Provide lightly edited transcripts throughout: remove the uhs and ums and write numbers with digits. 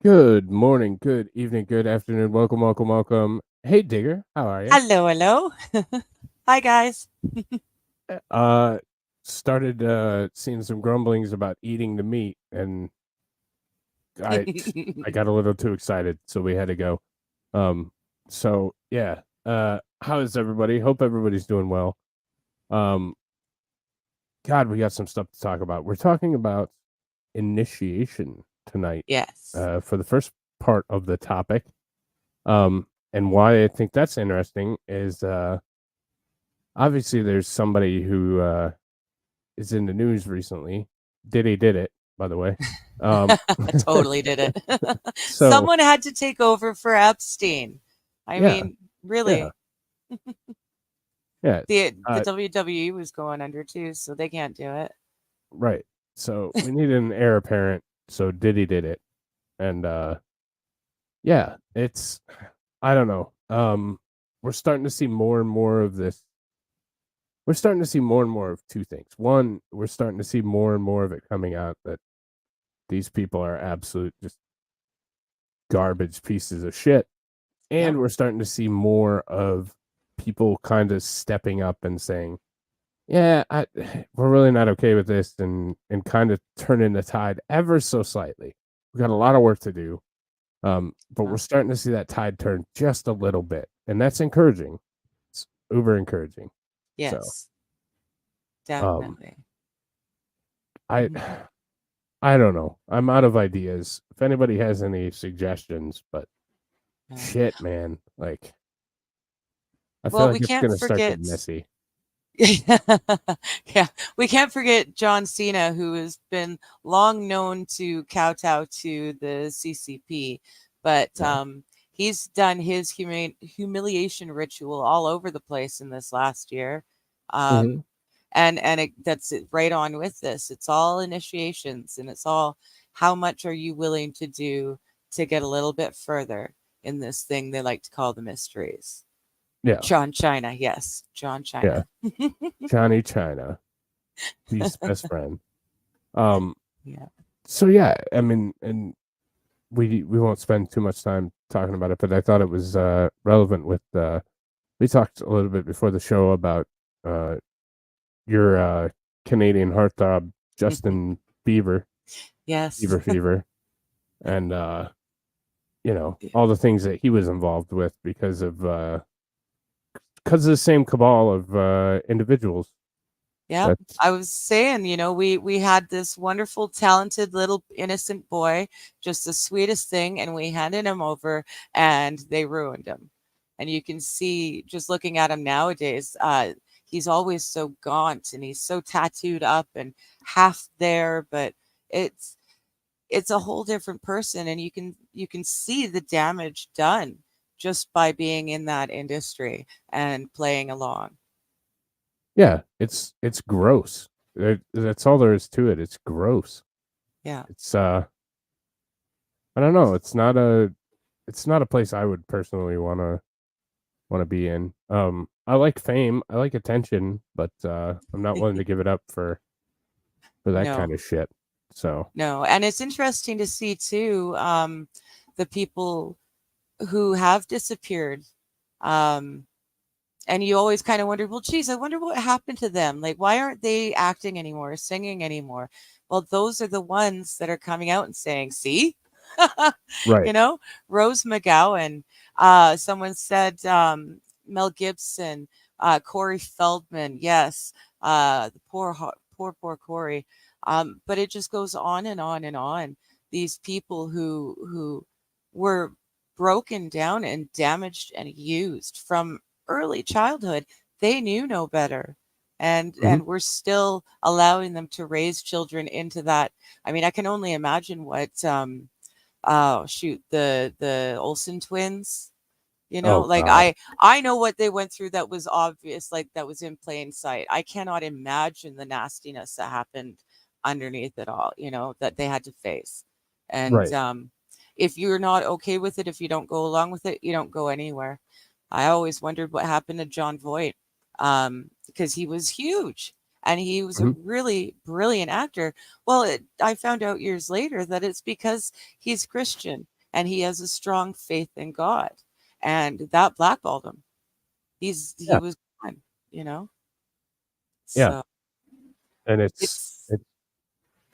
Good morning, good evening, good afternoon. Welcome, welcome, welcome. Hey, Digger, how are you? Hello, hello. Hi, guys. Uh, started seeing some grumblings about eating the meat, and I I got a little too excited, so we had to go. Um, so yeah. How is everybody? Hope everybody's doing well. Um, God, we got some stuff to talk about. We're talking about initiation tonight. Yes. For the first part of the topic. And why I think that's interesting is obviously there's somebody who is in the news recently. Diddy did it, by the way. Totally did it. So Someone had to take over for Epstein. I yeah, mean, yeah, really. yeah. The WWE was going under too, so they can't do it. Right. So we need an heir apparent. So Diddy did it, and yeah, it's I don't know. We're starting to see more and more of this. We're starting to see more and more of two things. One, we're starting to see more and more of it coming out that these people are absolute just garbage pieces of shit. Yep. And we're starting to see more of people kind of stepping up and saying, yeah, we're really not okay with this, and kind of turning the tide ever so slightly. We've got a lot of work to do. But we're Huh. starting to see that tide turn just a little bit. And that's encouraging. It's uber encouraging. So Yes, um definitely. I I don't know. I'm out of ideas. If anybody has any suggestions, but Yeah. shit, man. Like, I feel Well, like we it's can't gonna start forget. getting messy. Yeah, we can't forget John Cena, who has been long known to kowtow to the CCP, but Yeah. he's done his humiliation ritual all over the place in this last year, Hmm. um, that's it, right on with this. It's all initiations, and it's all how much are you willing to do to get a little bit further in this thing they like to call the mysteries. Yeah. John China, yes, John Yeah. China. Johnny China, Beast's best friend. Um. Yeah. So yeah, I mean, and we won't spend too much time talking about it, but I thought it was relevant with we talked a little bit before the show about uh your Canadian heartthrob Justin Bieber, Yes. Bieber fever, and all the things that he was involved with because of the same cabal of individuals. Yep. That's I was saying, we had this wonderful, talented little innocent boy, just the sweetest thing, and we handed him over and they ruined him. And you can see just looking at him nowadays, he's always so gaunt and he's so tattooed up and half there, but it's it's a whole different person, and you can see the damage done just by being in that industry and playing along. yeah, it's gross. That's all there is to it. It's gross. Yeah. It's I don't know. It's not a place I would personally wanna be in. I like fame, I like attention, but I'm not willing to give it up for that kind No. of shit. So No, and it's interesting to see too, the people who have disappeared. Um, and you always kind of wonder, well, geez, I wonder what happened to them. Like, why aren't they acting anymore, singing anymore? Well, those are the ones that are coming out and saying, see, right. you know, Rose McGowan. Someone said Mel Gibson, Corey Feldman. Yes, the poor Corey. But it just goes on and on and on. These people who were broken down and damaged and used from early childhood, they knew no better. And Mhm. and we're still allowing them to raise children into that. I mean, I can only imagine what oh shoot, the Olsen twins, Oh like god. I know what they went through that was obvious, like that was in plain sight. I cannot imagine the nastiness that happened underneath it all, that they had to face. And Right. if you're not okay with it, if you don't go along with it, you don't go anywhere. I always wondered what happened to John Voight, because he was huge. and he was a Hmm. really brilliant actor. Well, I found out years later that it's because he's Christian and he has a strong faith in God, and that blackballed him. He Yeah, was gone, you know. yeah, So and it's it's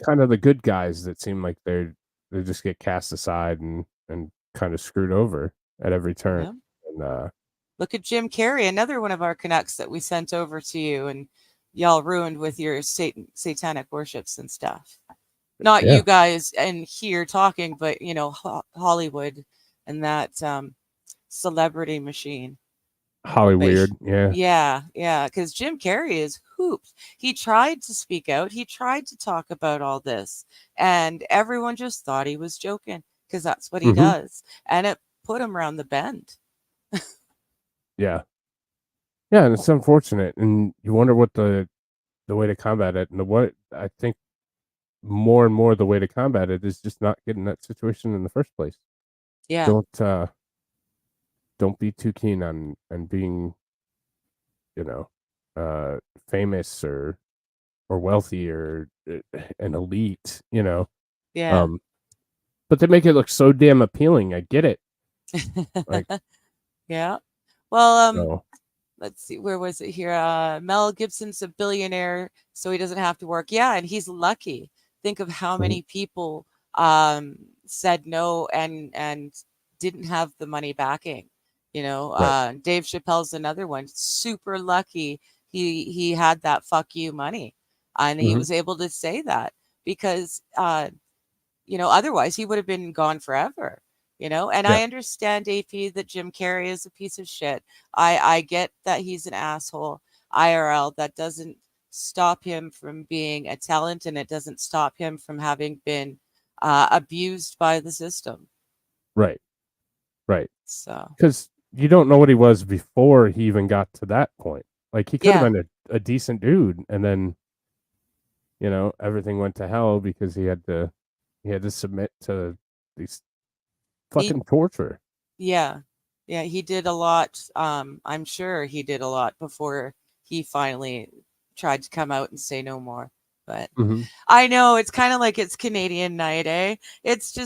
kind of the good guys that seem like they just get cast aside and kind of screwed over at every turn. yeah. And Look at Jim Carrey, another one of our Canucks that we sent over to you, and y'all ruined with your satanic worships and stuff. Not you yeah, guys and here talking, but Hollywood and that celebrity machine. But Hollyweird, yeah. yeah, because Jim Carrey is hooped. He tried to speak out. He tried to talk about all this, and everyone just thought he was joking because that's what he Hmm. does, and it put him around the bend. Yeah, yeah, and it's unfortunate, and you wonder what the way to combat it, and what I think more and more the way to combat it is just not getting that situation in the first place. Yeah, Don't don't be too keen on being, you know, uh famous or wealthy or an elite, yeah. Um but they make it look so damn appealing. I get it. Like, Yeah. Well, so let's see, where was it here? Mel Gibson's a billionaire, so he doesn't have to work. Yeah, and he's lucky. Think of how mhm, many people um said no and didn't have the money backing. right. Dave Chappelle's another one. Super lucky he had that fuck you money. And he Hmm. was able to say that because otherwise he would have been gone forever. And Yeah, I understand, AP, that Jim Carrey is a piece of shit. I get that he's an asshole. IRL, that doesn't stop him from being a talent, and it doesn't stop him from having been abused by the system. right, right. So Because you don't know what he was before he even got to that point. Like, he could have yeah, been a decent dude, and then everything went to hell because he had to submit to these he fucking torture. yeah, yeah, he did a lot. I'm sure he did a lot before he finally tried to come out and say no more. But Hmm. I know it's kind of like it's Canadian night, eh? It's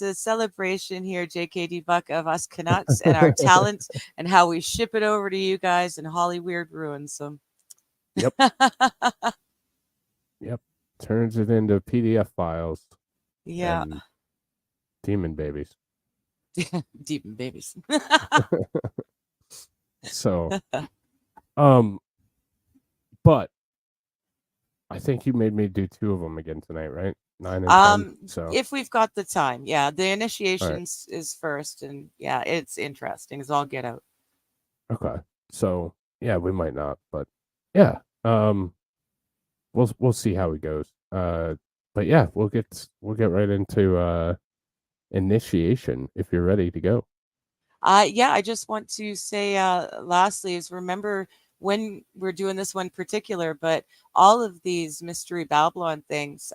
a celebration here, JKD Buck, of us Canucks and our talent and how we ship it over to you guys, and Hollyweird ruins them. Yep, yep. Turns it into PDF files Yeah, and demon babies. demon babies. So, um, but I think you made me do two of them again tonight, right? 9 and 10. So, If we've got the time, yeah, the all right. initiations is first, and yeah, it's interesting as all get out. Okay. So, yeah, we might not, but yeah. We'll see how it goes. But yeah, we'll get right into initiation if you're ready to go. Yeah, I just want to say, lastly, is remember when we're doing this one particular, but all of these Mystery Babylon things,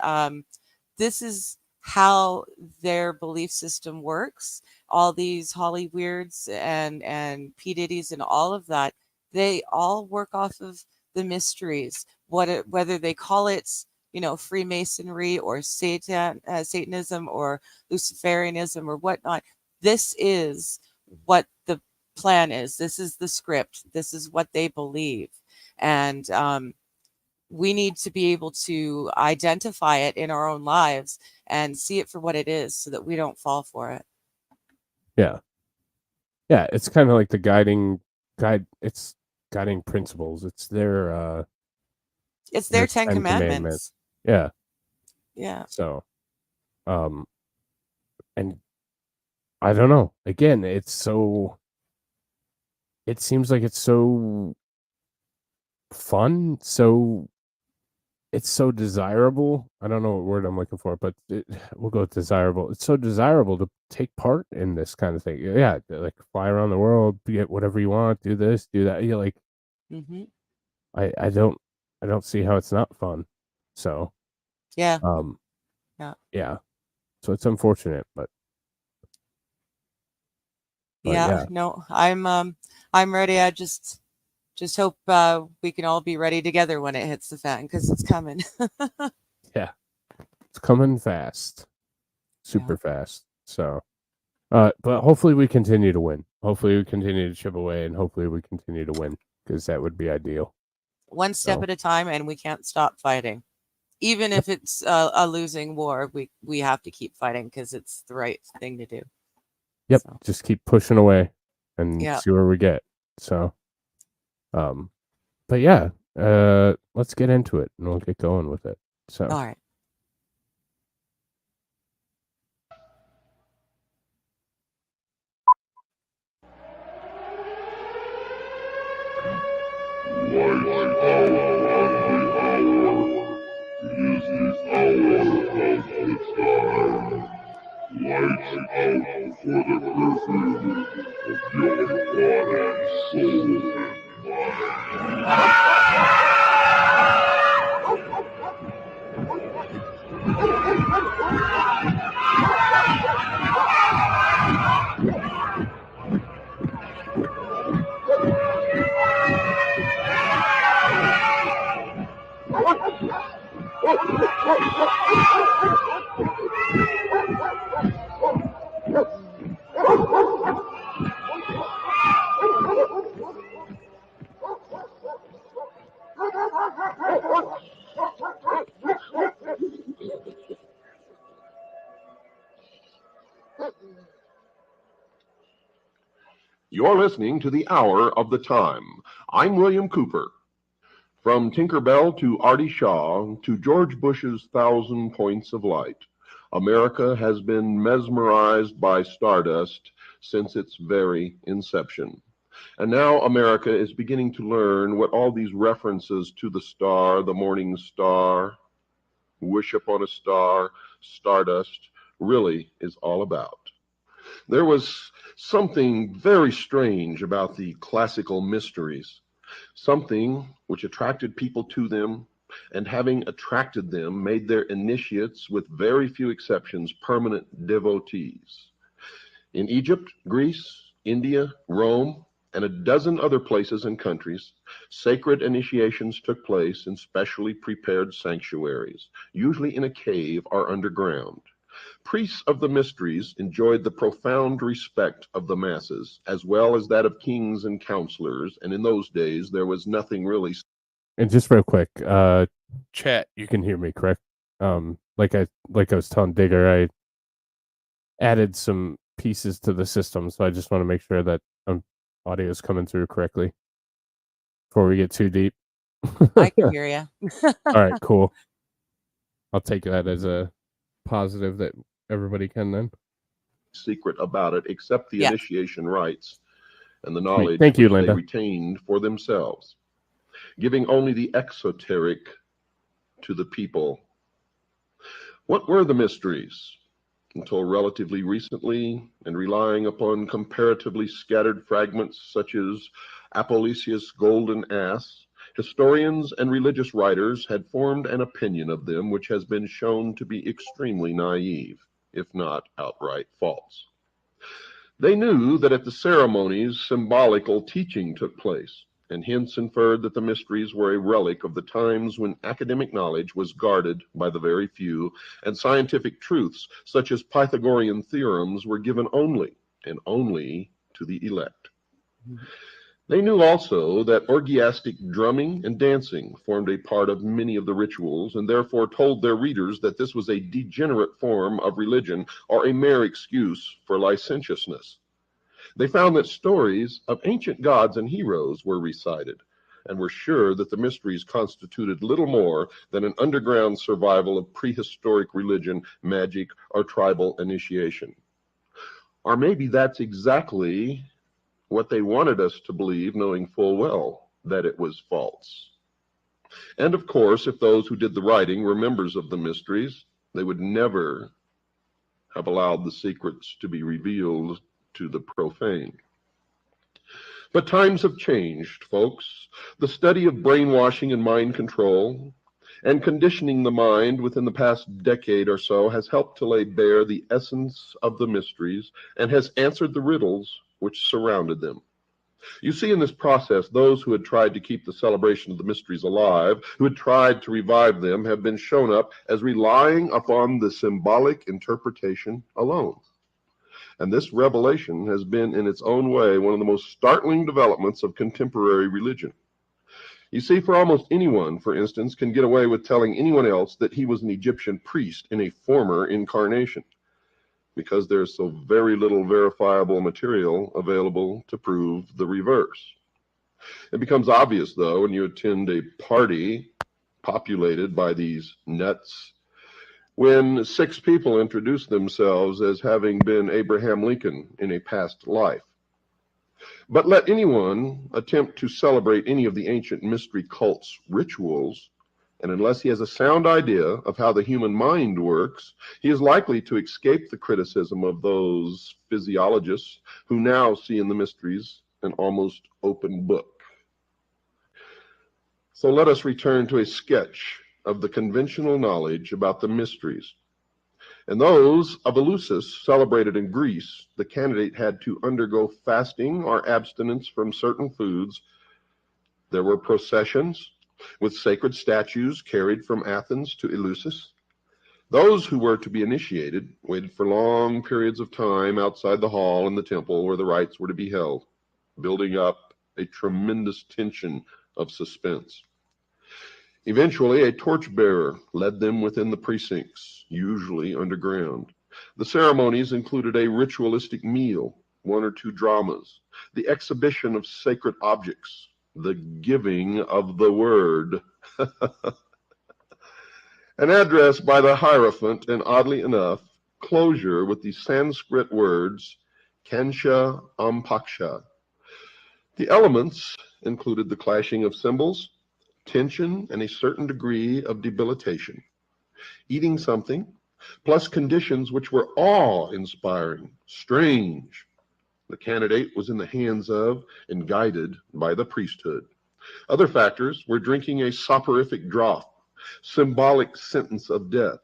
this is how their belief system works. All these Holly Weirds and P Diddy's and all of that, they all work off of the mysteries. Whether they call it, Freemasonry or Satanism or Luciferianism or whatnot, this is what the plan is. This is the script. This is what they believe. And we need to be able to identify it in our own lives and see it for what it is so that we don't fall for it. Yeah. Yeah, it's kind of like the it's guiding principles. It's It's their their 10 10 commandments. commandments. Yeah. Yeah. So, um and I don't know. Again, it seems like it's so fun, it's so desirable. I don't know what word I'm looking for, but we'll go with desirable. It's so desirable to take part in this kind of thing. Yeah, like fly around the world, get whatever you want, do this, do that. Yeah, like Hmm. I don't see how it's not fun. So, Yeah. um, Yeah. yeah. So it's unfortunate, but Yeah. yeah. No, I'm ready. I just Just hope we can all be ready together when it hits the fan, because it's coming. Yeah, it's coming fast, super fast. So, but hopefully we continue to win. Hopefully we continue to chip away, and hopefully we continue to win, because that would be ideal. One step at a time, and we can't stop fighting. Even if it's a losing war, we have to keep fighting because it's the right thing to do. Yep, so. Just keep pushing away and see where we get. So, but yeah, let's get into it and we'll get going with it. So, all right. You're listening to the Hour of the Time. I'm William Cooper. From Tinker Bell to Artie Shaw to George Bush's 1,000 Points of Light, America has been mesmerized by stardust since its very inception. And now America is beginning to learn what all these references to the star, the morning star, wish upon a star, stardust, really is all about. There was something very strange about the classical mysteries, something which attracted people to them, and having attracted them, made their initiates, with very few exceptions, permanent devotees. In Egypt, Greece, India, Rome, and a dozen other places and countries, sacred initiations took place in specially prepared sanctuaries, usually in a cave or underground. Priests of the mysteries enjoyed the profound respect of the masses, as well as that of kings and counselors, and in those days there was nothing really. And just real quick, chat, you can hear me, correct? Like I was telling Digger, I added some pieces to the system, so I just want to make sure that audio is coming through correctly before we get too deep. I can hear you. All right, cool. I'll take that as a positive that everybody can then. Secret about it, except the initiation rites and the knowledge they retained for themselves, giving only the exoteric to the people. What were the mysteries? Until relatively recently, and relying upon comparatively scattered fragments such as Apollosius' Golden Ass, historians and religious writers had formed an opinion of them which has been shown to be extremely naive, if not outright false. They knew that at the ceremonies symbolical teaching took place, and hence inferred that the mysteries were a relic of the times when academic knowledge was guarded by the very few, and scientific truths such as Pythagorean theorems were given only and only to the elect. They knew also that orgiastic drumming and dancing formed a part of many of the rituals, and therefore told their readers that this was a degenerate form of religion or a mere excuse for licentiousness. They found that stories of ancient gods and heroes were recited, and were sure that the mysteries constituted little more than an underground survival of prehistoric religion, magic, or tribal initiation. Or maybe that's exactly what they wanted us to believe, knowing full well that it was false. And of course, if those who did the writing were members of the mysteries, they would never have allowed the secrets to be revealed to the profane. But times have changed, folks. The study of brainwashing and mind control and conditioning the mind within the past decade or so has helped to lay bare the essence of the mysteries and has answered the riddles which surrounded them. You see in this process, those who had tried to keep the celebration of the mysteries alive, who had tried to revive them, have been shown up as relying upon the symbolic interpretation alone. And this revelation has been in its own way one of the most startling developments of contemporary religion. You see, for almost anyone, for instance, can get away with telling anyone else that he was an Egyptian priest in a former incarnation, because there's so very little verifiable material available to prove the reverse. It becomes obvious, though, when you attend a party populated by these nuts, when 6 people introduce themselves as having been Abraham Lincoln in a past life. But let anyone attempt to celebrate any of the ancient mystery cult's rituals, and unless he has a sound idea of how the human mind works, he is likely to escape the criticism of those physiologists who now see in the mysteries an almost open book. So let us return to a sketch of the conventional knowledge about the mysteries. In those of Eleusis, celebrated in Greece, the candidate had to undergo fasting or abstinence from certain foods. There were processions with sacred statues carried from Athens to Eleusis. Those who were to be initiated waited for long periods of time outside the hall in the temple where the rites were to be held, building up a tremendous tension of suspense. Eventually, a torchbearer led them within the precincts, usually underground. The ceremonies included a ritualistic meal, 1 or 2 dramas, the exhibition of sacred objects, the giving of the word, an address by the Hierophant, and oddly enough, closure with the Sanskrit words Kansha Ampaksha. The elements included the clashing of cymbals, tension, and a certain degree of debilitation. Eating something, plus conditions which were awe-inspiring, strange. The candidate was in the hands of and guided by the priesthood. Other factors were drinking a soporific draught, symbolic sentence of death,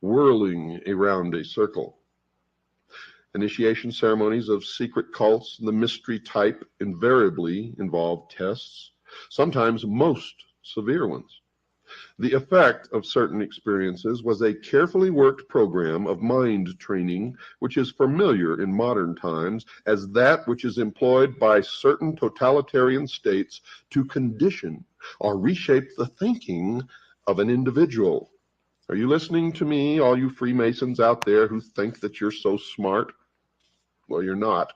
whirling around a circle. Initiation ceremonies of secret cults, the mystery type, invariably involved tests, sometimes most severe ones. The effect of certain experiences was a carefully worked program of mind training, which is familiar in modern times as that which is employed by certain totalitarian states to condition or reshape the thinking of an individual. Are you listening to me, all you Freemasons out there who think that you're so smart? Well, you're not.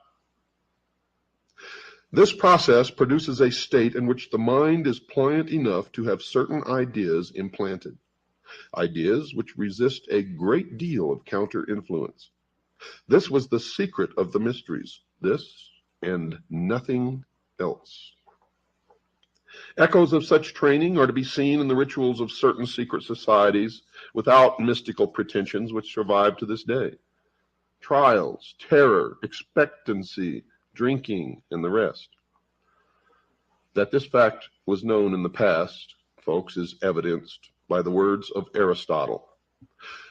This process produces a state in which the mind is pliant enough to have certain ideas implanted, ideas which resist a great deal of counter-influence. This was the secret of the mysteries, this and nothing else. Echoes of such training are to be seen in the rituals of certain secret societies without mystical pretensions which survive to this day. Trials, terror, expectancy, drinking, and the rest. That this fact was known in the past, folks, is evidenced by the words of Aristotle,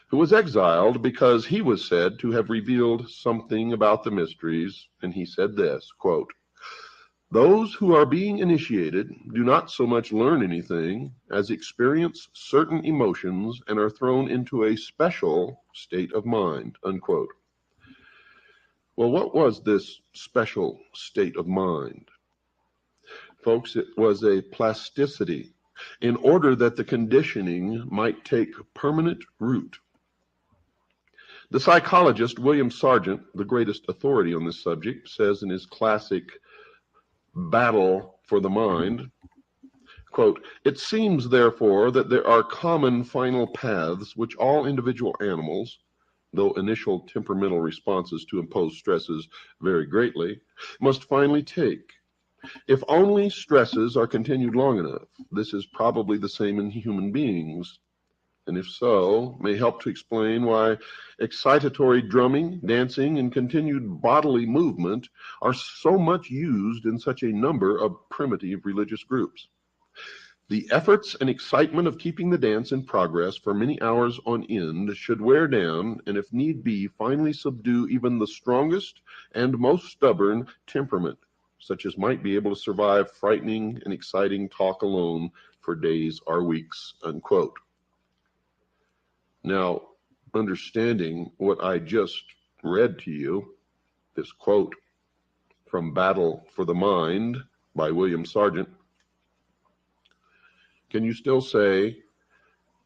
who was exiled because he was said to have revealed something about the mysteries, and he said this, quote, "Those who are being initiated do not so much learn anything as experience certain emotions and are thrown into a special state of mind," unquote. Well, what was this special state of mind? Folks, it was a plasticity in order that the conditioning might take permanent root. The psychologist William Sargent, the greatest authority on this subject, says in his classic Battle for the Mind, quote, "It seems, therefore, that there are common final paths which all individual animals, though initial temperamental responses to imposed stresses vary greatly, must finally take. If only stresses are continued long enough, this is probably the same in human beings, and if so, may help to explain why excitatory drumming, dancing, and continued bodily movement are so much used in such a number of primitive religious groups. The efforts and excitement of keeping the dance in progress for many hours on end should wear down and, if need be, finally subdue even the strongest and most stubborn temperament. such as might be able to survive frightening and exciting talk alone for days or weeks, unquote. Now, understanding what I just read to you, this quote from Battle for the Mind by William Sargent, can you still say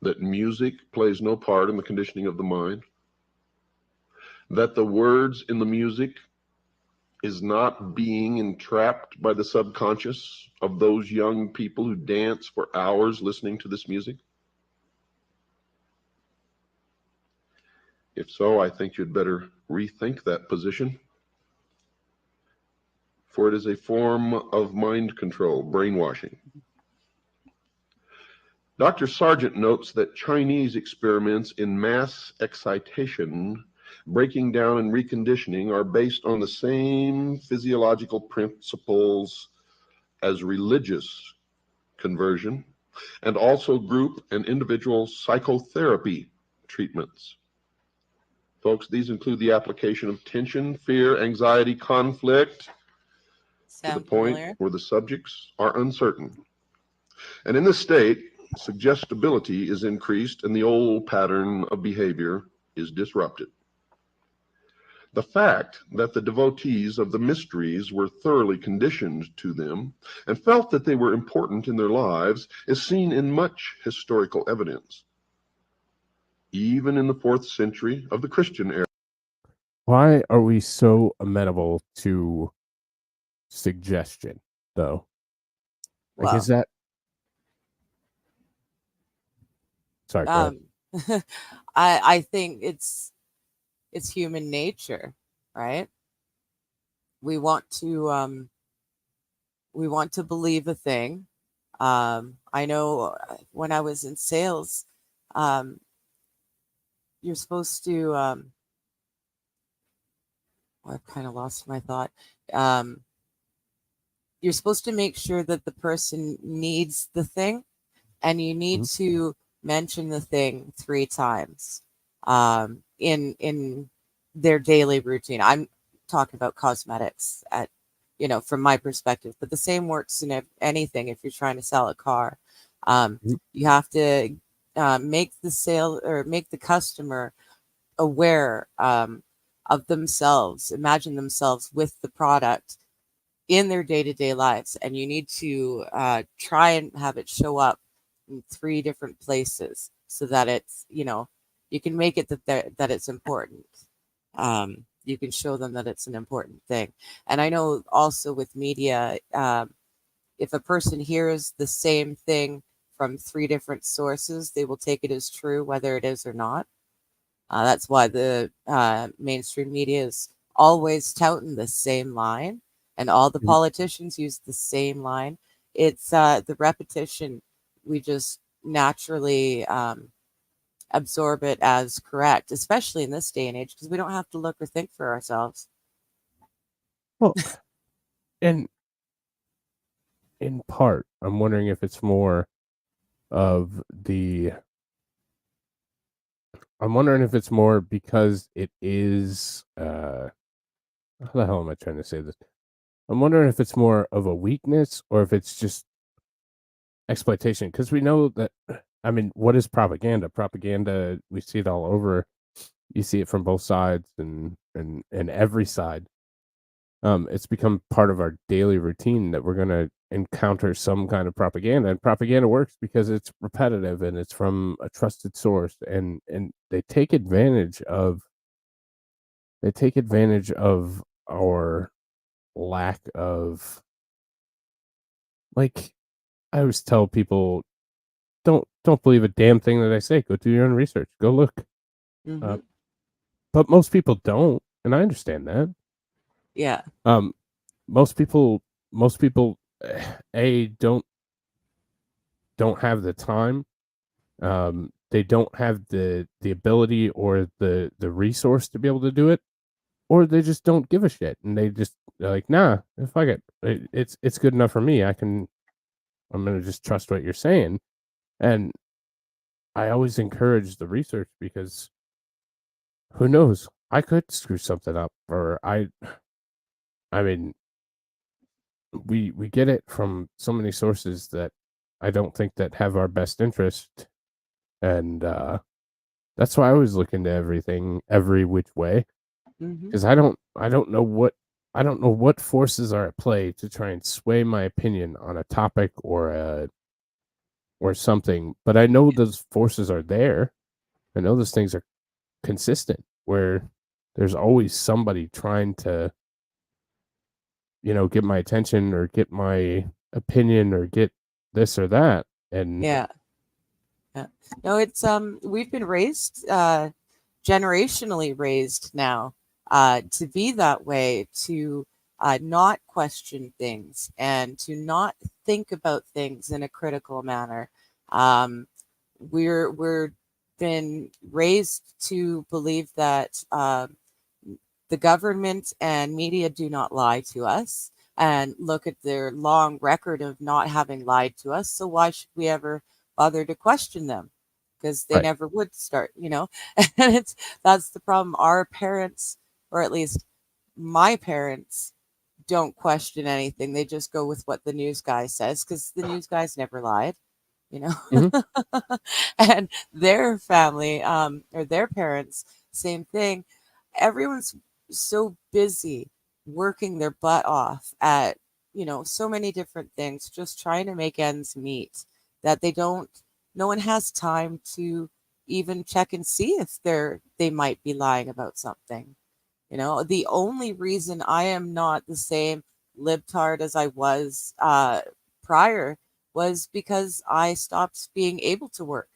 that music plays no part in the conditioning of the mind? That the words in the music is not being entrapped by the subconscious of those young people who dance for hours listening to this music? If so, I think you'd better rethink that position, for it is a form of mind control, brainwashing. Dr. Sargent notes that Chinese experiments in mass excitation, breaking down and reconditioning, are based on the same physiological principles as religious conversion, and also group and individual psychotherapy treatments. Folks, these include the application of tension, fear, anxiety, conflict, to the point where the subjects are uncertain. And in this state, suggestibility is increased and the old pattern of behavior is disrupted. The fact that the devotees of the mysteries were thoroughly conditioned to them and felt that they were important in their lives is seen in much historical evidence, even in the 4th century of the Christian era. Why are we so amenable to suggestion, though? Like, is that... Sorry, go ahead. I think it's human nature, right? We want to believe a thing. I know when I was in sales, you're supposed to I've kind of lost my thought. You're supposed to make sure that the person needs the thing, and you need to mention the thing 3 times in their daily routine. I'm talking about cosmetics from my perspective, but the same works in anything. If you're trying to sell a car, you have to make the sale or make the customer aware of themselves, imagine themselves with the product in their day-to-day lives, and you need to try and have it show up in 3 different places so that it's you can make it that it's important. You can show them that it's an important thing. And I know also with media, if a person hears the same thing from 3 different sources, they will take it as true whether it is or not. That's why the mainstream media is always touting the same line, and all the politicians use the same line. It's the repetition. We just naturally absorb it as correct, especially in this day and age, because we don't have to look or think for ourselves. Well, and in part, I'm wondering if it's more of the... I'm wondering if it's more because it is... how the hell am I trying to say this? I'm wondering if it's more of a weakness or if it's just exploitation. Because we know that, I mean, what is propaganda? Propaganda, we see it all over. You see it from both sides and every side. It's become part of our daily routine that we're going to encounter some kind of propaganda, and propaganda works because it's repetitive and it's from a trusted source, and they take advantage of our lack of, like, I always tell people, don't believe a damn thing that I say. Go do your own research. Go look. But most people don't, and I understand that. Yeah. Most people don't have the time. They don't have the ability or the resource to be able to do it, or they just don't give a shit, and they're like, nah, fuck it. It's good enough for me. I'm gonna just trust what you're saying. And I always encourage the research, because who knows? I could screw something up, or I mean, we get it from so many sources that I don't think that have our best interest, and that's why I always look into everything every which way, Hmm. because I don't know what forces are at play to try and sway my opinion on a topic or something, but I know those forces are there. I know those things are consistent, where there's always somebody trying to, get my attention or get my opinion or get this or that. And Yeah. Yeah. No, it's we've been raised generationally raised now to be that way, to not question things and to not think about things in a critical manner. Um, we're been raised to believe that the government and media do not lie to us, and look at their long record of not having lied to us. So why should we ever bother to question them? Because they right. never would start. And that's the problem. Our parents, or at least my parents, don't question anything. They just go with what the news guy says, because the news guys never lied, you know. Mhm. And their family, or their parents, same thing. Everyone's so busy working their butt off at, so many different things, just trying to make ends meet, that no one has time to even check and see if they might be lying about something. The only reason I am not the same libtard as I was prior was because I stopped being able to work.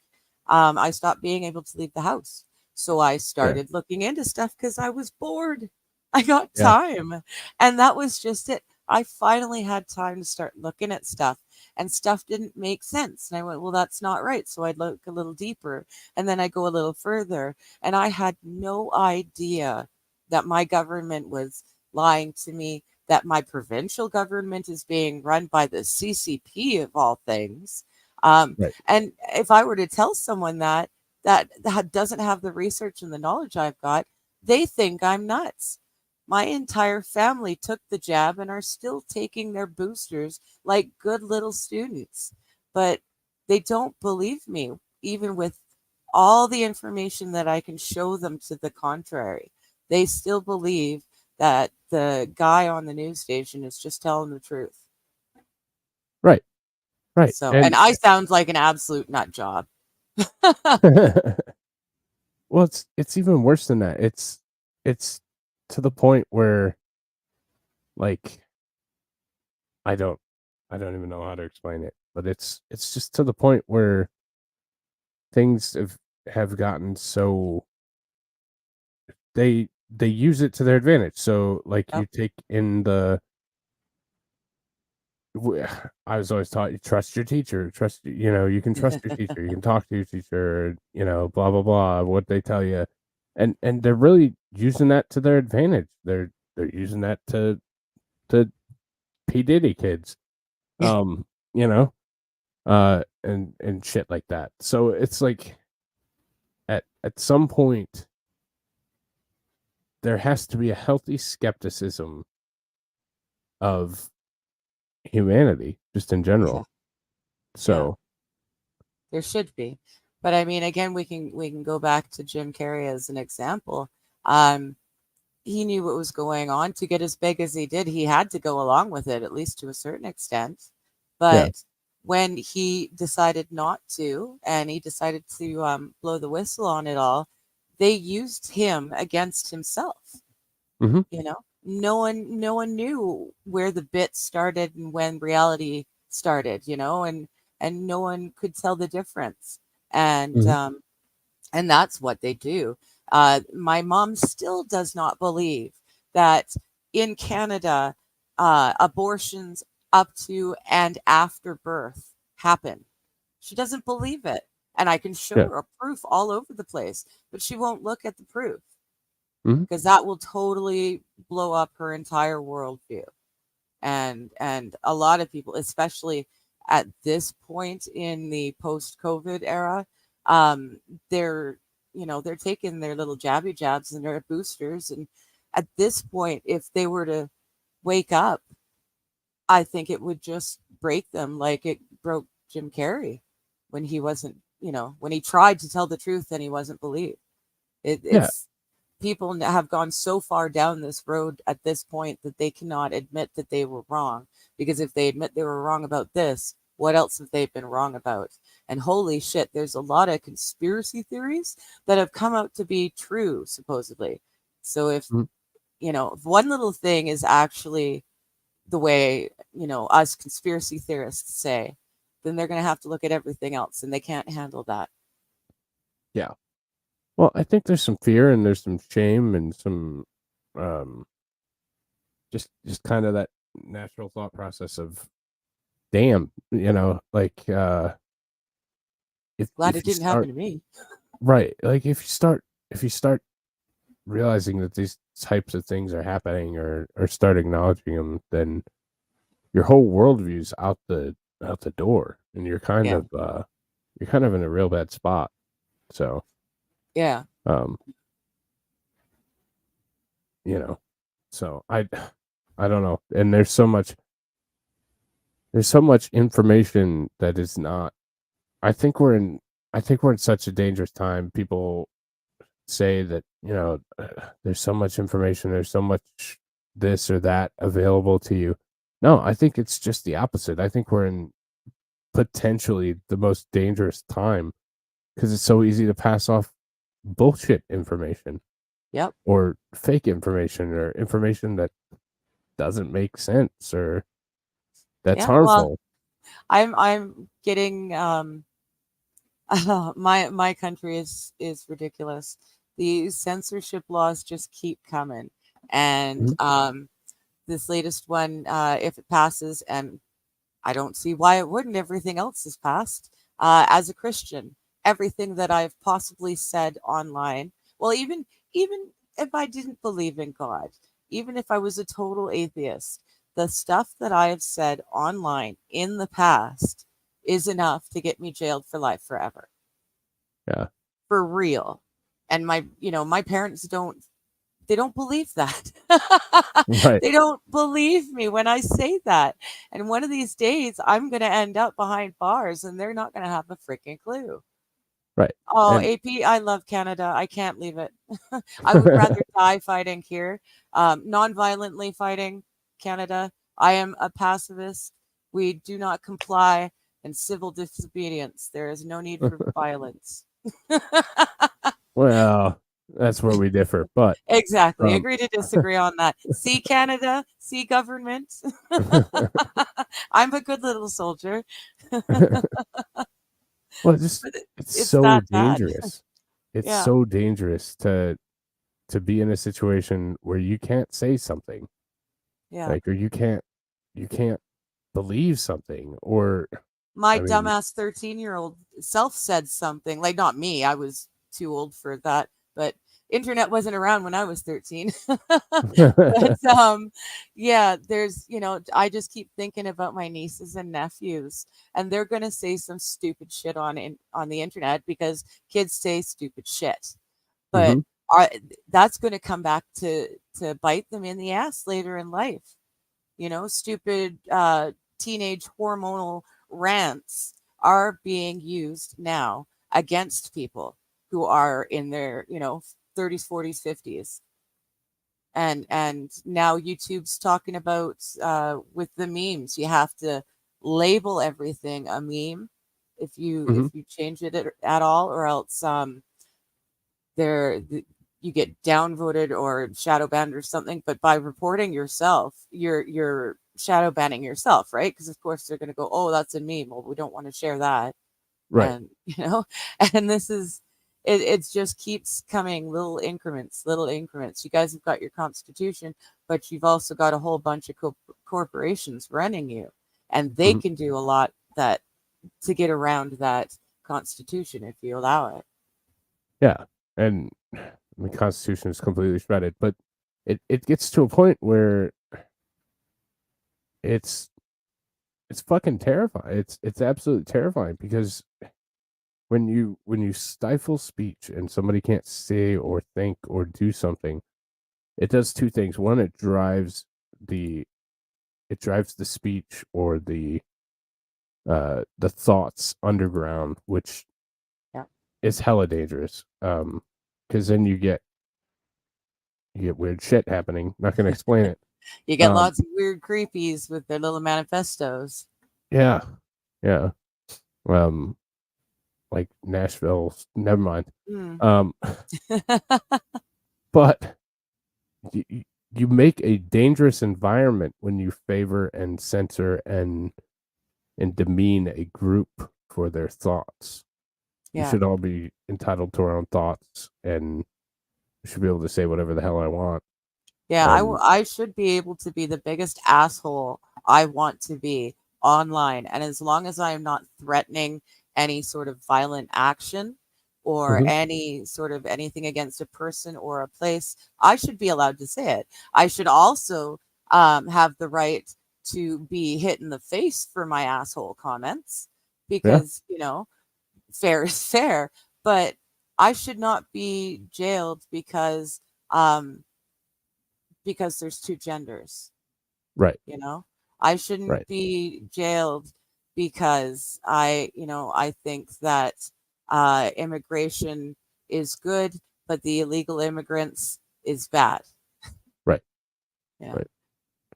I stopped being able to leave the house. So I Yeah. started looking into stuff because I was bored. I got Yeah. time. And that was just it. I finally had time to start looking at stuff, and stuff didn't make sense. And I went, well, that's not right. So I'd look a little deeper, and then I go a little further. And I had no idea that my government was lying to me, that my provincial government is being run by the CCP of all things. Right. And if I were to tell someone that doesn't have the research and the knowledge I've got, they think I'm nuts. My entire family took the jab and are still taking their boosters like good little students. But they don't believe me, even with all the information that I can show them to the contrary. They still believe that the guy on the news station is just telling the truth. Right. Right. So, and And I sound like an absolute nut job. well, it's even worse than that. It's to the point where, like, I don't I don't even know how to explain it, but it's just to the point where things have gotten so they use it to their advantage. So, like, Yep. you take in the I was always taught, you trust your teacher, you can trust your teacher, you can talk to your teacher, blah blah blah, what they tell you, and they're really using that to their advantage. They're using that to P Diddy kids, um, you know, and shit like that. So it's like at some point there has to be a healthy skepticism of humanity, just in Yeah. general. Yeah. So There should be. But I mean, again, we can go back to Jim Carrey as an example. Um, he knew what was going on. To get as big as he did, he had to go along with it, at least to a certain extent. yeah. But when he decided not to, and he decided to blow the whistle on it all, they used him against himself. Hmm. No one knew where the bit started and when reality started. And no one could tell the difference. And Hmm. and that's what they do. My mom still does not believe that in Canada, abortions up to and after birth happen. She doesn't believe it. And I can show Yeah. her proof all over the place, but she won't look at the proof, Hmm. because that will totally blow up her entire worldview. And a lot of people, especially at this point in the post-COVID era, um, they're they're taking their little jabby jabs and their boosters. And at this point, if they were to wake up I think it would just break them like it broke Jim Carrey when he wasn't, when he tried to tell the truth and he wasn't believed. Yeah. It's people have gone so far down this road at this point that they cannot admit that they were wrong. Because if they admit they were wrong about this, what else have they been wrong about? And holy shit, there's a lot of conspiracy theories that have come out to be true, supposedly. So if, Mhm. if one little thing is actually the way, us conspiracy theorists say, then they're going to have to look at everything else and they can't handle that. Yeah. Well, I think there's some fear and there's some shame and some um just kind of that natural thought process of damn, like Glad if it you didn't happen start to me. right, like if you start realizing that these types of things are happening or start acknowledging them, then your whole worldview's out the door, and Yeah. you're kind of in a real bad spot. So, Yeah. um, you know, so I don't know, and there's so much information that is not. I think we're in I think we're in such a dangerous time. People say that there's so much information, there's so much this or that available to you. No, I think it's just the opposite. I think we're in potentially the most dangerous time because it's so easy to pass off bullshit information Yep. or fake information or information that doesn't make sense or that's Yeah. Well, harmful. I'm getting my country is ridiculous. The censorship laws just keep coming. And Mhm. this latest one, if it passes, and I don't see why it wouldn't. Everything else is passed. As a Christian, everything that I've possibly said online, well, even if I didn't believe in God, even if I was a total atheist, the stuff that I have said online in the past is enough to get me jailed for life forever, Yeah. for real. And my parents don't believe that. Right. They don't believe me when I say that. And one of these days, I'm going to end up behind bars and they're not going to have a freaking clue. Right. Oh, And AP, I love Canada. I can't leave it. I would rather die fighting here, non-violently fighting Canada. I am a pacifist. We do not comply in civil disobedience. There is no need for violence. well, that's where we differ, but Exactly. um Agree to disagree on that. See Canada, see government. I'm a good little soldier. well, But it's it's so that bad. dangerous. It's Yeah. so dangerous to be in a situation where you can't say something, Yeah. like, or you can't believe something, or My I mean, dumbass 13-year-old self said something, like not me. I was too old for that, but internet wasn't around when I was 13. But yeah, I just keep thinking about my nieces and nephews, and they're gonna say some stupid shit on the internet because kids say stupid shit. But mhm, are that's gonna come back to bite them in the ass later in life. Stupid teenage hormonal rants are being used now against people who are in their 30s, 40s, 50s. And now YouTube's talking about with the memes, you have to label everything a meme if you mhm, change it at all, or else there you get downvoted or shadow banned or something. But by reporting yourself, you're shadow banning yourself, right? Because of course they're going to go, oh, that's a meme, well, we don't want to share that. right, And and this is it just keeps coming, little increments. You guys have got your constitution, but you've also got a whole bunch of corporations running you, and they mhm, can do a lot that to get around that constitution if you allow it. yeah, and the Constitution is completely shredded, but it gets to a point where it's it's fucking terrifying. It's absolutely terrifying because when you stifle speech and somebody can't say or think or do something, it does two things. One, it drives the it drives the speech or the thoughts underground, which is hella dangerous. Because then you get weird shit happening. Not gonna explain it. You get lots of weird creepies with their little manifestos. Yeah. Like Nashville. Never mind. But you make a dangerous environment when you favor and censor and demean a group for their thoughts. We should all be entitled to our own thoughts, and we should be able to say whatever the hell I want. Yeah, I should be able to be the biggest asshole I want to be online. And as long as I am not threatening any sort of violent action or any sort of anything against a person or a place, I should be allowed to say it. I should also have the right to be hit in the face for my asshole comments because, fair is fair. But I should not be jailed because there's two genders. Right. I shouldn't be jailed because I think that immigration is good, but the illegal immigrants is bad. Right. Yeah. Right.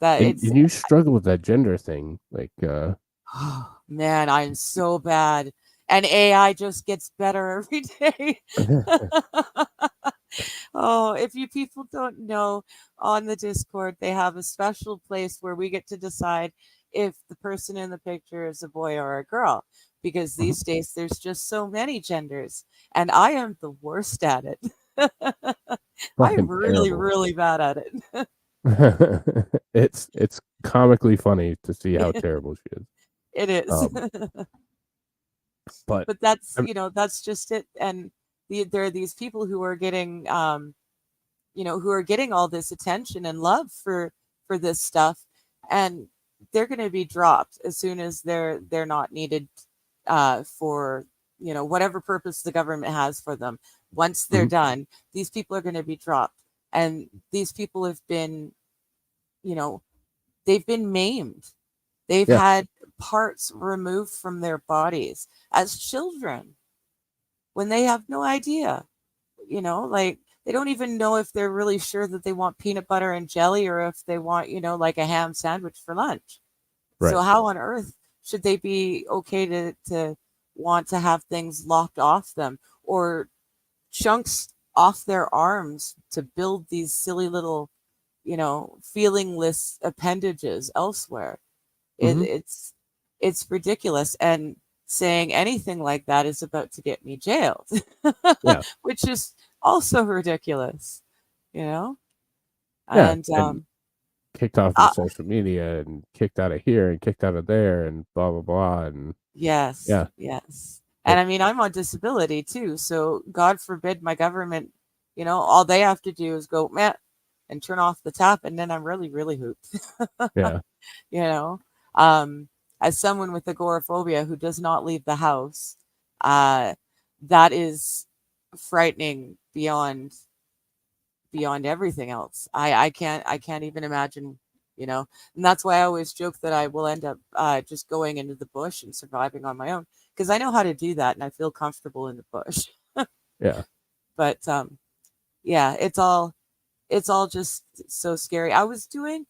That and you struggle with that gender thing. Like, oh, man, I'm so bad. And AI just gets better every day. Oh, if you people don't know, on the Discord, they have a special place where we get to decide if the person in the picture is a boy or a girl, because these days there's just so many genders, and I am the worst at it. I'm really, really bad at it. It's comically funny to see how terrible she is. It is. But that's that's just it. And there are these people who are getting who are getting all this attention and love for this stuff, and they're going to be dropped as soon as they're not needed for whatever purpose the government has for them. Once they're done, these people are going to be dropped, and these people have been they've been maimed. They've had parts removed from their bodies as children when they have no idea, like they don't even know if they're really sure that they want peanut butter and jelly or if they want, like a ham sandwich for lunch. Right. So how on earth should they be okay to want to have things locked off them or chunks off their arms to build these silly little, feelingless appendages elsewhere? It's ridiculous. And saying anything like that is about to get me jailed, which is also ridiculous, and kicked off of social media and kicked out of here and kicked out of there and blah blah blah. And yes. And I mean, I'm on disability too, so God forbid my government, all they have to do is go meh and turn off the tap, and then I'm really, really hooped. As someone with agoraphobia who does not leave the house, that is frightening beyond everything else. I can't even imagine, and that's why I always joke that I will end up just going into the bush and surviving on my own, because I know how to do that and I feel comfortable in the bush. But it's all just so scary. I was doing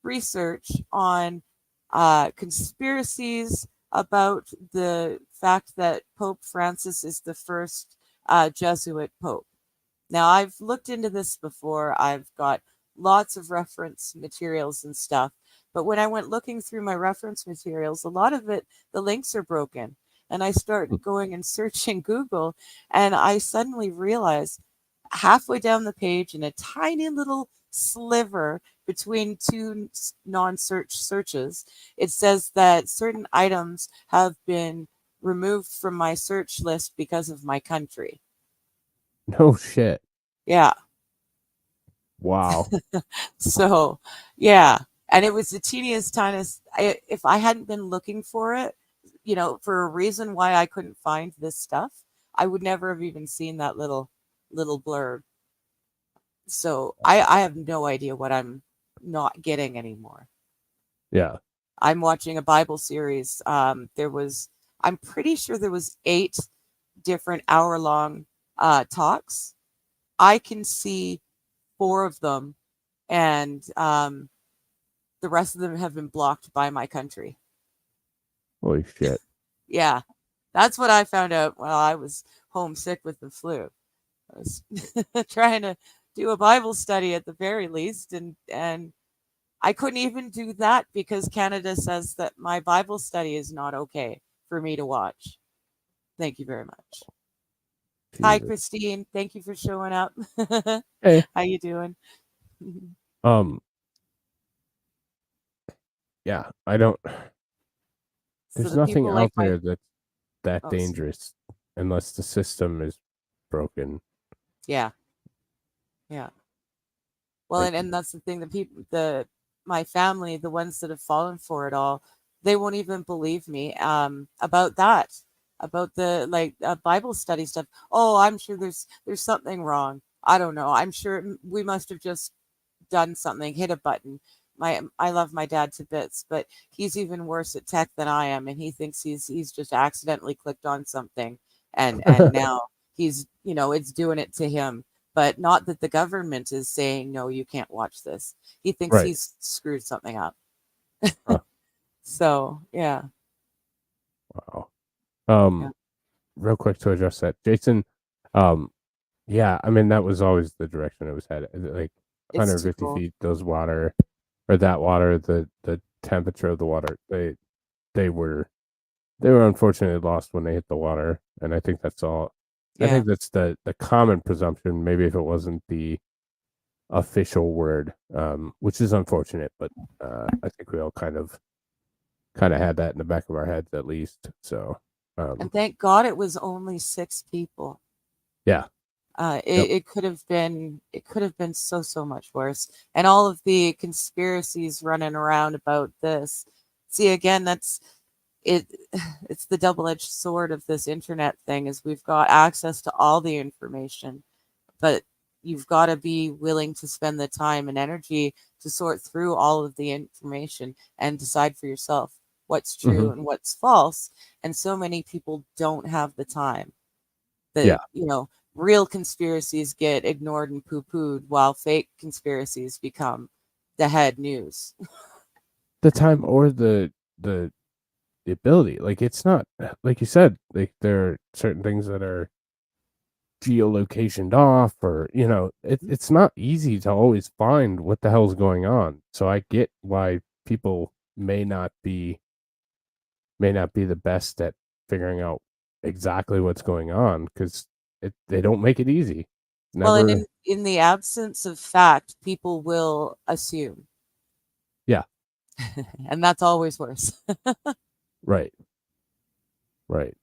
research on conspiracies about the fact that Pope Francis is the first Jesuit pope. Now, I've looked into this before. I've got lots of reference materials and stuff. But when I went looking through my reference materials, a lot of it, the links are broken. And I start going and searching Google, and I suddenly realized halfway down the page in a tiny little sliver between two non-search searches, it says that certain items have been removed from my search list because of my country. No shit. Yeah. Wow. So, yeah. And it was the teeniest, tiniest. If I hadn't been looking for it, for a reason why I couldn't find this stuff, I would never have even seen that little blurb. So I have no idea what I'm not getting anymore. Yeah. I'm watching a Bible series. I'm pretty sure there was 8 different hour-long talks. I can see 4 of them, and the rest of them have been blocked by my country. Holy shit. Yeah, that's what I found out while I was homesick with the flu. I was trying to do a Bible study at the very least, and I couldn't even do that because Canada says that my Bible study is not okay for me to watch. Thank you very much. Hi, Jesus. Christine. Thank you for showing up. Hey. How you doing? Yeah, I don't. So There's the nothing people like out my there that's that oh dangerous unless the system is broken. yeah, yeah. Well, Like, and that's the thing. My family, the ones that have fallen for it all, they won't even believe me about that, about the Bible study stuff. Oh, I'm sure there's something wrong. I don't know. I'm sure we must have just done something, hit a button. I love my dad to bits, but he's even worse at tech than I am, and he thinks he's just accidentally clicked on something, and now he's it's doing it to him. But not that the government is saying no, you can't watch this. He thinks right. he's screwed something up. Huh, So yeah, wow. yeah, Real quick to address that, Jason. Um, yeah, I mean that was always the direction it was headed. Like it's too 150 cool. feet, those water or that water, the temperature of the water, they were unfortunately lost when they hit the water, and I think that's all. I Yeah. think that's the common presumption. Maybe if it wasn't the official word, which is unfortunate, but I think we all kind of had that in the back of our heads at least. So, And thank God it was only 6 people. yeah, yep, It could have been so much worse. And all of the conspiracies running around about this. See, again, that's it. It's the double-edged sword of this internet thing is we've got access to all the information, but you've got to be willing to spend the time and energy to sort through all of the information and decide for yourself what's hmm true and what's false. And so many people don't have the time. yeah. Real conspiracies get ignored and poo-pooed while fake conspiracies become the head news. The time or the the ability, like it's not like you said, like there are certain things that are geolocationed off, or it's not easy to always find what the hell's going on. So I get why people may not be the best at figuring out exactly what's going on because they don't make it easy. Well, and Never. in the absence of fact, people will assume, Yeah. and that's always worse. Right. Right.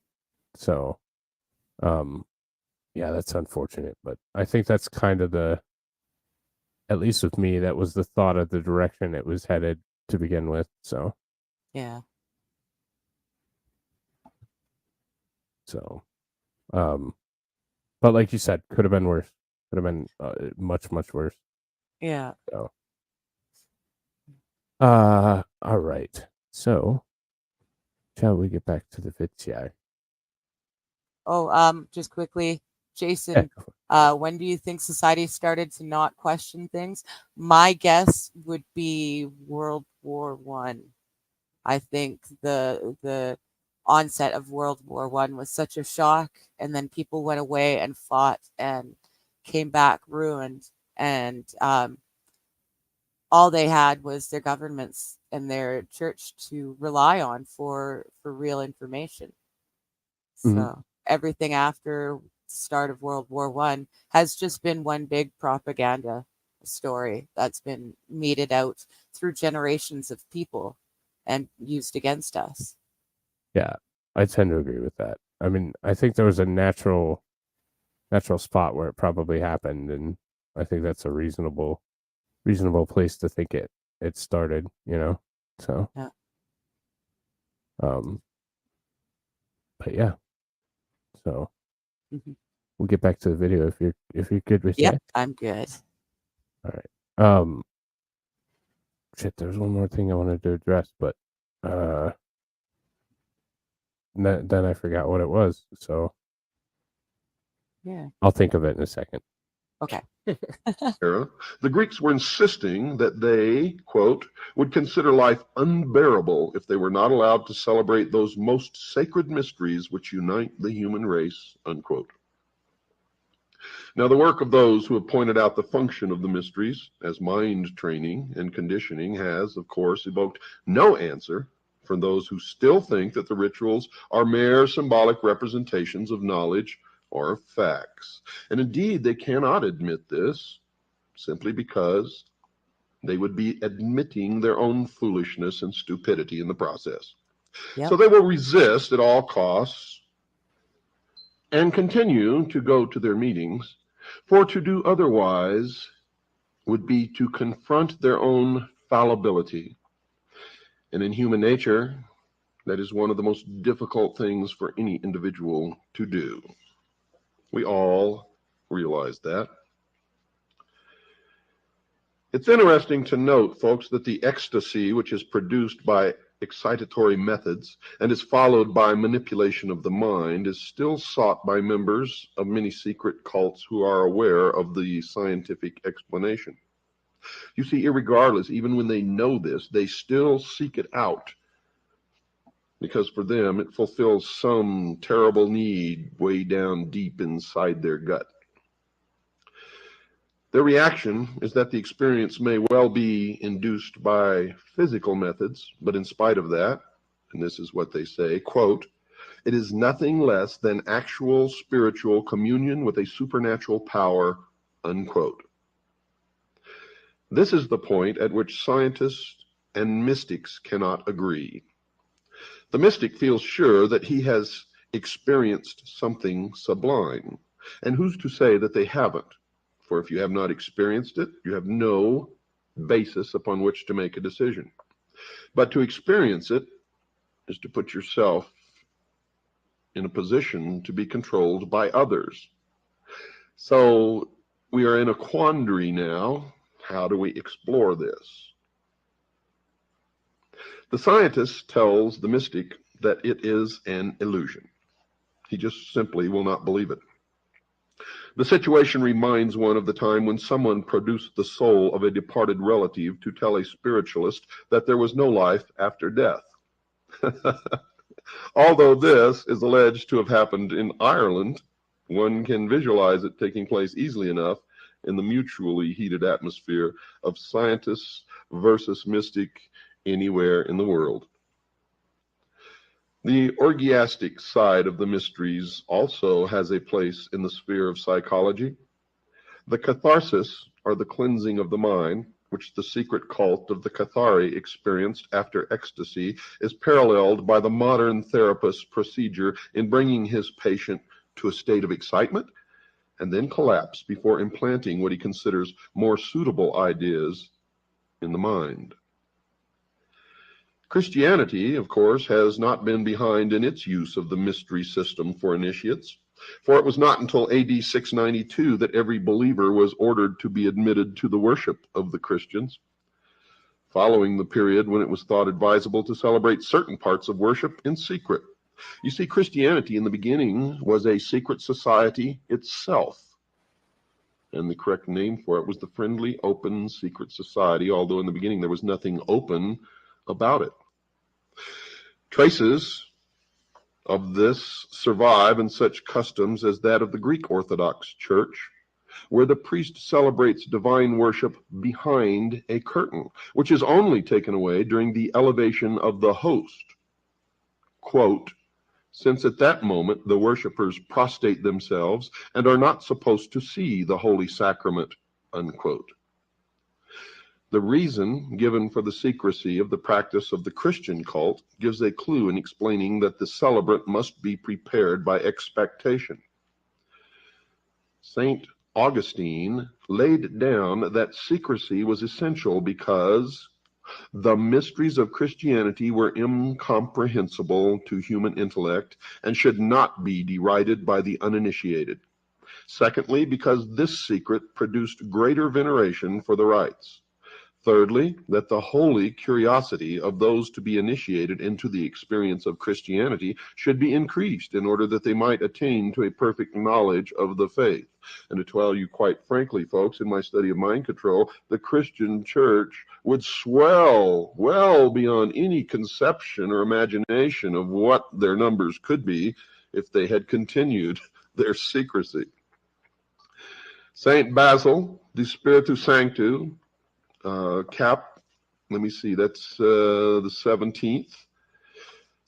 So, um, yeah, that's unfortunate, but I think that's kind of at least with me, that was the thought of the direction it was headed to begin with. Yeah. So, um, but like you said, could have been worse. Could have been much, much worse. Yeah. So, all right. So, shall we get back to the vids? Yeah. Oh, just quickly, Yeah. Jason, when do you think society started to not question things? My guess would be World War I. I think the onset of World War I was such a shock, and then people went away and fought and came back ruined, and all they had was their governments and their church to rely on for real information. Mhm. So everything after the start of World War I has just been one big propaganda story that's been meted out through generations of people and used against us. Yeah, I tend to agree with that. I mean, I think there was a natural spot where it probably happened, and I think that's a reasonable place to think it started. So, Yeah. um, but yeah, so Mhm. we'll get back to the video if you're good with Yep, that. I'm good. All right. shit, there's one more thing I wanted to address, but then I forgot what it was. So Yeah. I'll think of it in a second. Okay. Era, the Greeks were insisting that they, quote, would consider life unbearable if they were not allowed to celebrate those most sacred mysteries which unite the human race, unquote. Now, the work of those who have pointed out the function of the mysteries as mind training and conditioning has, of course, evoked no answer from those who still think that the rituals are mere symbolic representations of knowledge or facts. And indeed, they cannot admit this simply because they would be admitting their own foolishness and stupidity in the process. Yep. So they will resist at all costs and continue to go to their meetings, for to do otherwise would be to confront their own fallibility. And in human nature, that is one of the most difficult things for any individual to do. We all realize that. It's interesting to note, folks, that the ecstasy which is produced by excitatory methods and is followed by manipulation of the mind is still sought by members of many secret cults who are aware of the scientific explanation. You see, irregardless, even when they know this, they still seek it out because for them it fulfills some terrible need way down deep inside their gut. Their reaction is that the experience may well be induced by physical methods, but in spite of that, and this is what they say, quote, it is nothing less than actual spiritual communion with a supernatural power, unquote. This is the point at which scientists and mystics cannot agree. The mystic feels sure that he has experienced something sublime, and who's to say that they haven't? For if you have not experienced it, you have no basis upon which to make a decision. But to experience it is to put yourself in a position to be controlled by others. So we are in a quandary now. How do we explore this? The scientist tells the mystic that it is an illusion. He just simply will not believe it. The situation reminds one of the time when someone produced the soul of a departed relative to tell a spiritualist that there was no life after death. Although this is alleged to have happened in Ireland, one can visualize it taking place easily enough in the mutually heated atmosphere of scientists versus mystic anywhere in the world. The orgiastic side of the mysteries also has a place in the sphere of psychology. The catharsis, or the cleansing of the mind, which the secret cult of the Cathari experienced after ecstasy, is paralleled by the modern therapist's procedure in bringing his patient to a state of excitement and then collapse before implanting what he considers more suitable ideas in the mind. Christianity, of course, has not been behind in its use of the mystery system for initiates, for it was not until AD 692 that every believer was ordered to be admitted to the worship of the Christians, following the period when it was thought advisable to celebrate certain parts of worship in secret. You see, Christianity in the beginning was a secret society itself, and the correct name for it was the Friendly Open Secret Society, although in the beginning there was nothing open about it. Traces of this survive in such customs as that of the Greek Orthodox Church, where the priest celebrates divine worship behind a curtain, which is only taken away during the elevation of the host. Quote, since at that moment the worshippers prostrate themselves and are not supposed to see the holy sacrament, unquote. The reason given for the secrecy of the practice of the Christian cult gives a clue in explaining that the celebrant must be prepared by expectation. St. Augustine laid down that secrecy was essential because the mysteries of Christianity were incomprehensible to human intellect and should not be derided by the uninitiated. Secondly, because this secret produced greater veneration for the rites. Thirdly, that the holy curiosity of those to be initiated into the experience of Christianity should be increased in order that they might attain to a perfect knowledge of the faith. And to tell you quite frankly, folks, in my study of mind control, the Christian church would swell well beyond any conception or imagination of what their numbers could be if they had continued their secrecy. Saint Basil, de Spiritu Sanctu, cap, let me see, that's the 17th.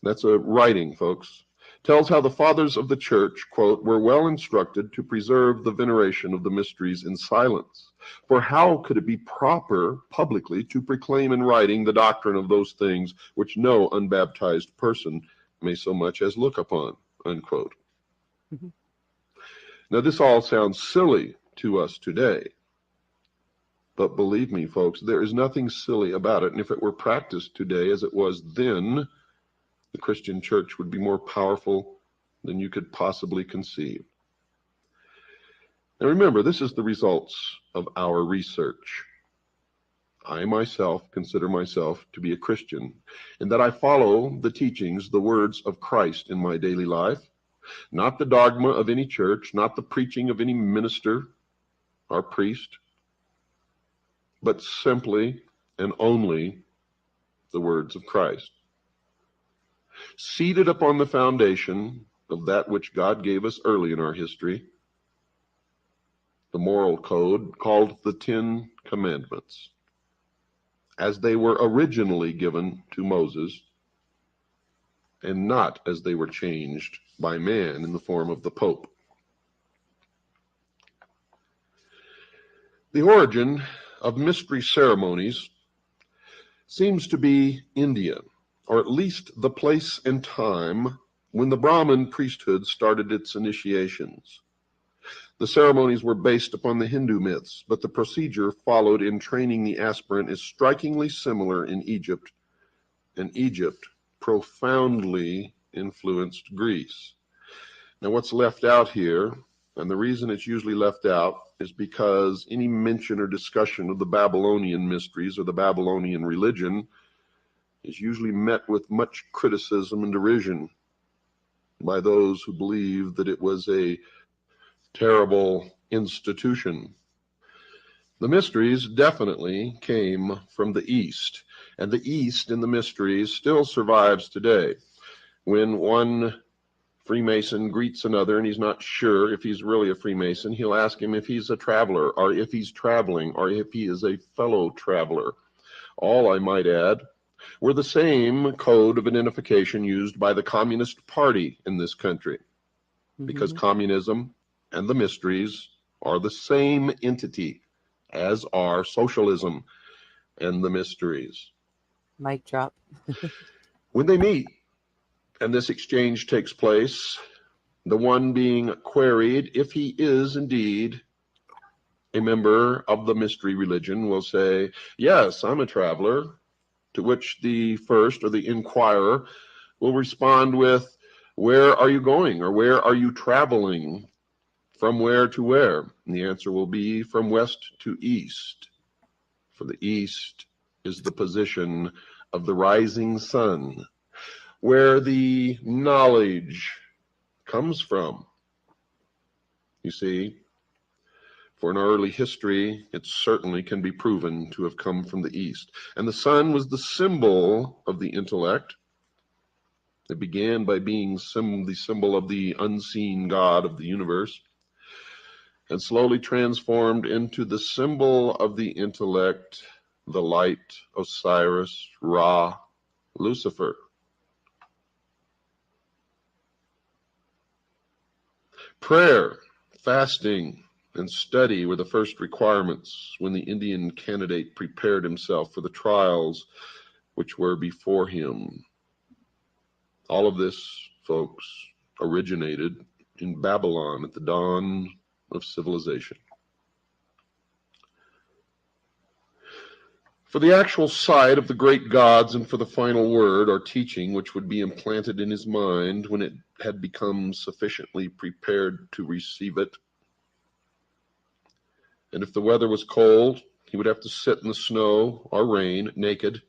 That's a writing, folks. Tells how the fathers of the church, quote, were well instructed to preserve the veneration of the mysteries in silence. For how could it be proper publicly to proclaim in writing the doctrine of those things which no unbaptized person may so much as look upon, unquote. Mhm. Now, this all sounds silly to us today. But believe me, folks, there is nothing silly about it. And if it were practiced today as it was then, the Christian church would be more powerful than you could possibly conceive. Now remember, this is the results of our research. I myself consider myself to be a Christian, in that I follow the teachings, the words of Christ in my daily life, not the dogma of any church, not the preaching of any minister or priest, but simply and only the words of Christ. Seated upon the foundation of that which God gave us early in our history, the moral code called the Ten Commandments, as they were originally given to Moses, and not as they were changed by man in the form of the Pope. The origin of mystery ceremonies seems to be India, or at least the place and time when the Brahmin priesthood started its initiations. The ceremonies were based upon the Hindu myths, but the procedure followed in training the aspirant is strikingly similar in Egypt, and Egypt profoundly influenced Greece. Now, what's left out here, and the reason it's usually left out, is because any mention or discussion of the Babylonian mysteries or the Babylonian religion is usually met with much criticism and derision by those who believe that it was a terrible institution. The mysteries definitely came from the East, and the East in the mysteries still survives today. When one Freemason greets another and he's not sure if he's really a Freemason, he'll ask him if he's a traveler, or if he's traveling, or if he is a fellow traveler. All, I might add, were the same code of identification used by the Communist Party in this country, because communism and the mysteries are the same entity, as are socialism and the mysteries. Mic drop. When they meet and this exchange takes place, the one being queried if he is indeed a member of the mystery religion will say, yes, I'm a traveler, to which the first, or the inquirer, will respond with, where are you going, or where are you traveling? From where to where? And the answer will be from west to east. For the east is the position of the rising sun, where the knowledge comes from. You see, for in our early history, it certainly can be proven to have come from the east. And the sun was the symbol of the intellect. It began by being the symbol of the unseen God of the universe, and slowly transformed into the symbol of the intellect, the light, Osiris, Ra, Lucifer. Prayer, fasting, and study were the first requirements when the Indian candidate prepared himself for the trials which were before him. All of this, folks, originated in Babylon at the dawn of civilization. For the actual sight of the great gods and for the final word or teaching which would be implanted in his mind when it had become sufficiently prepared to receive it. And if the weather was cold, he he would have to sit in the snow or rain naked.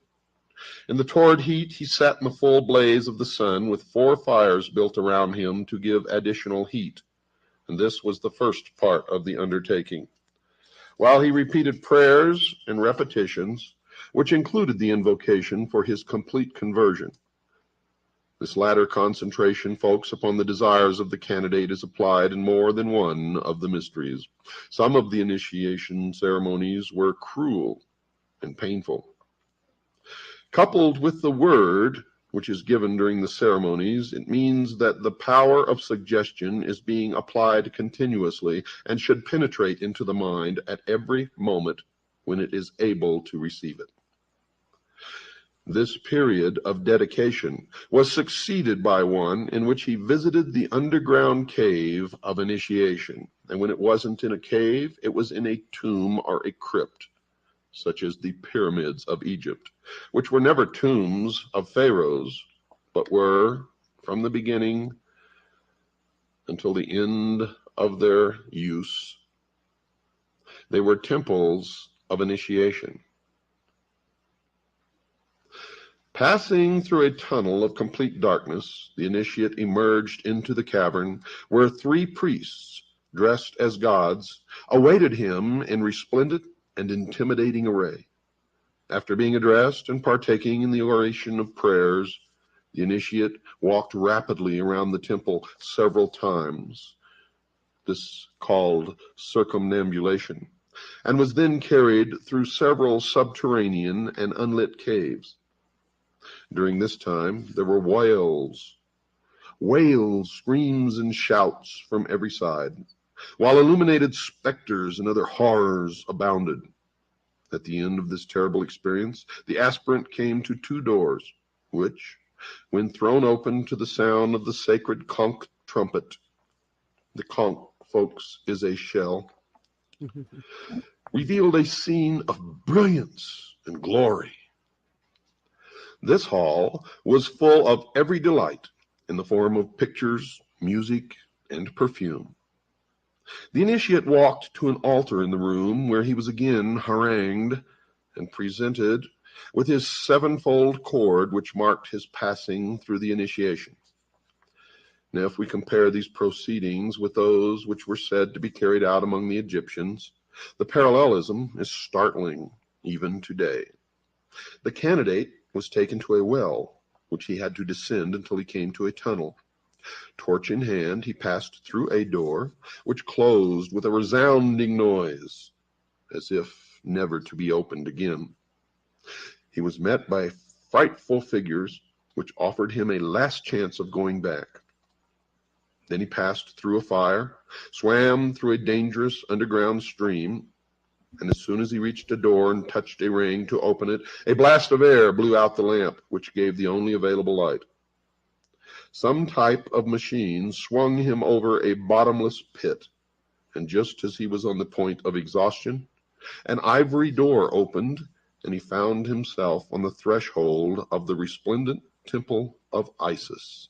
In the torrid heat, he sat in the full blaze of the sun with 4 fires built around him to give additional heat. And this was the first part of the undertaking. While he repeated prayers and repetitions, which included the invocation for his complete conversion. This latter concentration, folks, upon the desires of the candidate is applied in more than one of the mysteries. Some of the initiation ceremonies were cruel and painful. Coupled with the word, which is given during the ceremonies, it means that the power of suggestion is being applied continuously and should penetrate into the mind at every moment when it is able to receive it. This period of dedication was succeeded by one in which he visited the underground cave of initiation. And when it wasn't in a cave, it was in a tomb or a crypt, such as the pyramids of Egypt, which were never tombs of pharaohs, but were, from the beginning until the end of their use, they were temples of initiation. Passing through a tunnel of complete darkness, the initiate emerged into the cavern where 3 priests, dressed as gods, awaited him in resplendent and intimidating array. After being addressed and partaking in the oration of prayers, the initiate walked rapidly around the temple several times, this called circumambulation, and was then carried through several subterranean and unlit caves. During this time, there were wails, screams, and shouts from every side, while illuminated specters and other horrors abounded. At the end of this terrible experience, the aspirant came to 2 doors, which, when thrown open to the sound of the sacred conch trumpet, the conch, folks, is a shell, revealed a scene of brilliance and glory. This hall was full of every delight in the form of pictures, music, and perfume. The initiate walked to an altar in the room where he was again harangued and presented with his 7-fold cord which marked his passing through the initiation. Now, if we compare these proceedings with those which were said to be carried out among the Egyptians, the parallelism is startling even today. The candidate was taken to a well, which he had to descend until he came to a tunnel. Torch in hand, he passed through a door, which closed with a resounding noise, as if never to be opened again. He was met by frightful figures, which offered him a last chance of going back. Then he passed through a fire, swam through a dangerous underground stream, and as soon as he reached a door and touched a ring to open it, a blast of air blew out the lamp, which gave the only available light. Some type of machine swung him over a bottomless pit, and just as he was on the point of exhaustion, an ivory door opened, and he found himself on the threshold of the resplendent temple of Isis.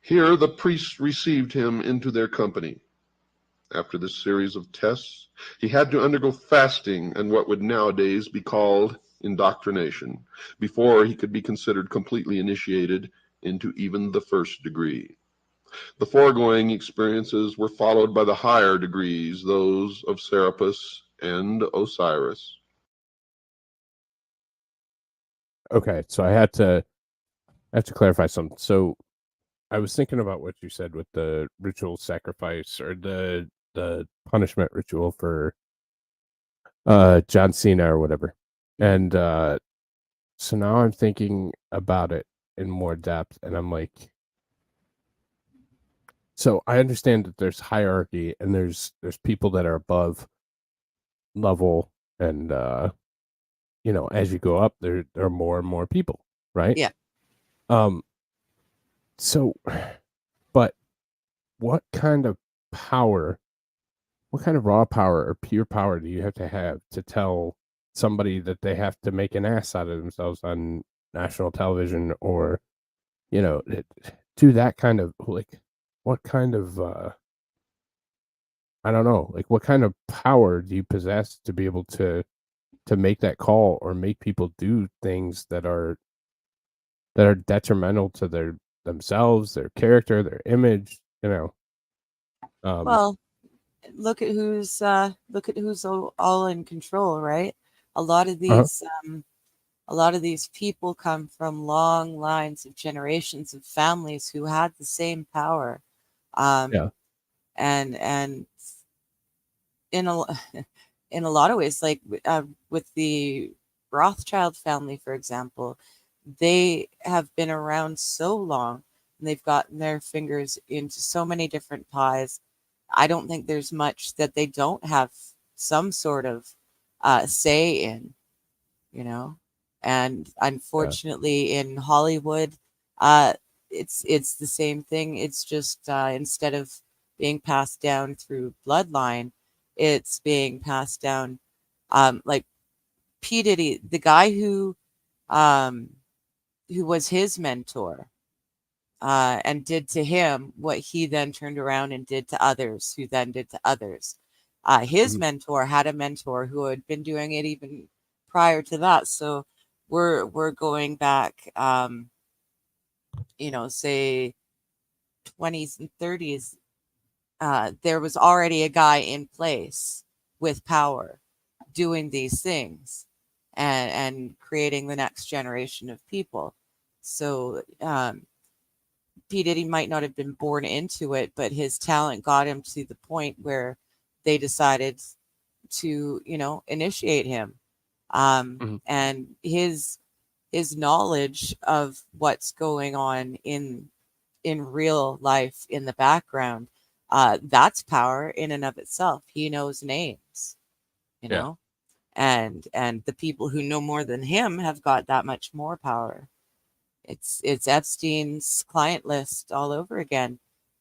Here the priests received him into their company. After this series of tests, he had to undergo fasting and what would nowadays be called indoctrination before he could be considered completely initiated into even the 1st degree. The foregoing experiences were followed by the higher degrees, those of Serapis and Osiris. Okay, so I have to clarify something. So I was thinking about what you said with the ritual sacrifice or the punishment ritual for John Cena or whatever. And so now I'm thinking about it in more depth, and I'm like, so I understand that there's hierarchy and there's people that are above level, and you know, as you go up, there are more and more people, right? Yeah. So, but what kind of power, what kind of raw power or pure power do you have to tell somebody that they have to make an ass out of themselves on national television, or, you know, do that kind of, like, what kind of I don't know, like, what kind of power do you possess to be able to make that call or make people do things that are detrimental to themselves, their character, their image, you know? Um, Well, look at who's all in control, right? A lot of uh-huh, these a lot of these people come from long lines of generations of families who had the same power. Um, yeah, and in a in a lot of ways, like with the Rothschild family, for example, they have been around so long and they've gotten their fingers into so many different pies. I don't think there's much that they don't have some sort of say in, you know. And yeah, unfortunately, in Hollywood, uh, it's the same thing. It's just instead of being passed down through bloodline, it's being passed down like P Diddy, the guy um, who was his mentor and did to him what he then turned around and did to others, who then did to others. His mhm, mentor had a mentor who had been doing it even prior to that. So we're going back, say 20s and 30s. There was already a guy in place with power doing these things and creating the next generation of people. So P. Diddy might not have been born into it, but his talent got him to the point where they decided to, initiate him. mhm, And his knowledge of what's going on in real life in the background, that's power in and of itself. He knows names, you yeah, know, and the people who know more than him have got that much more power. It's Epstein's client list all over again.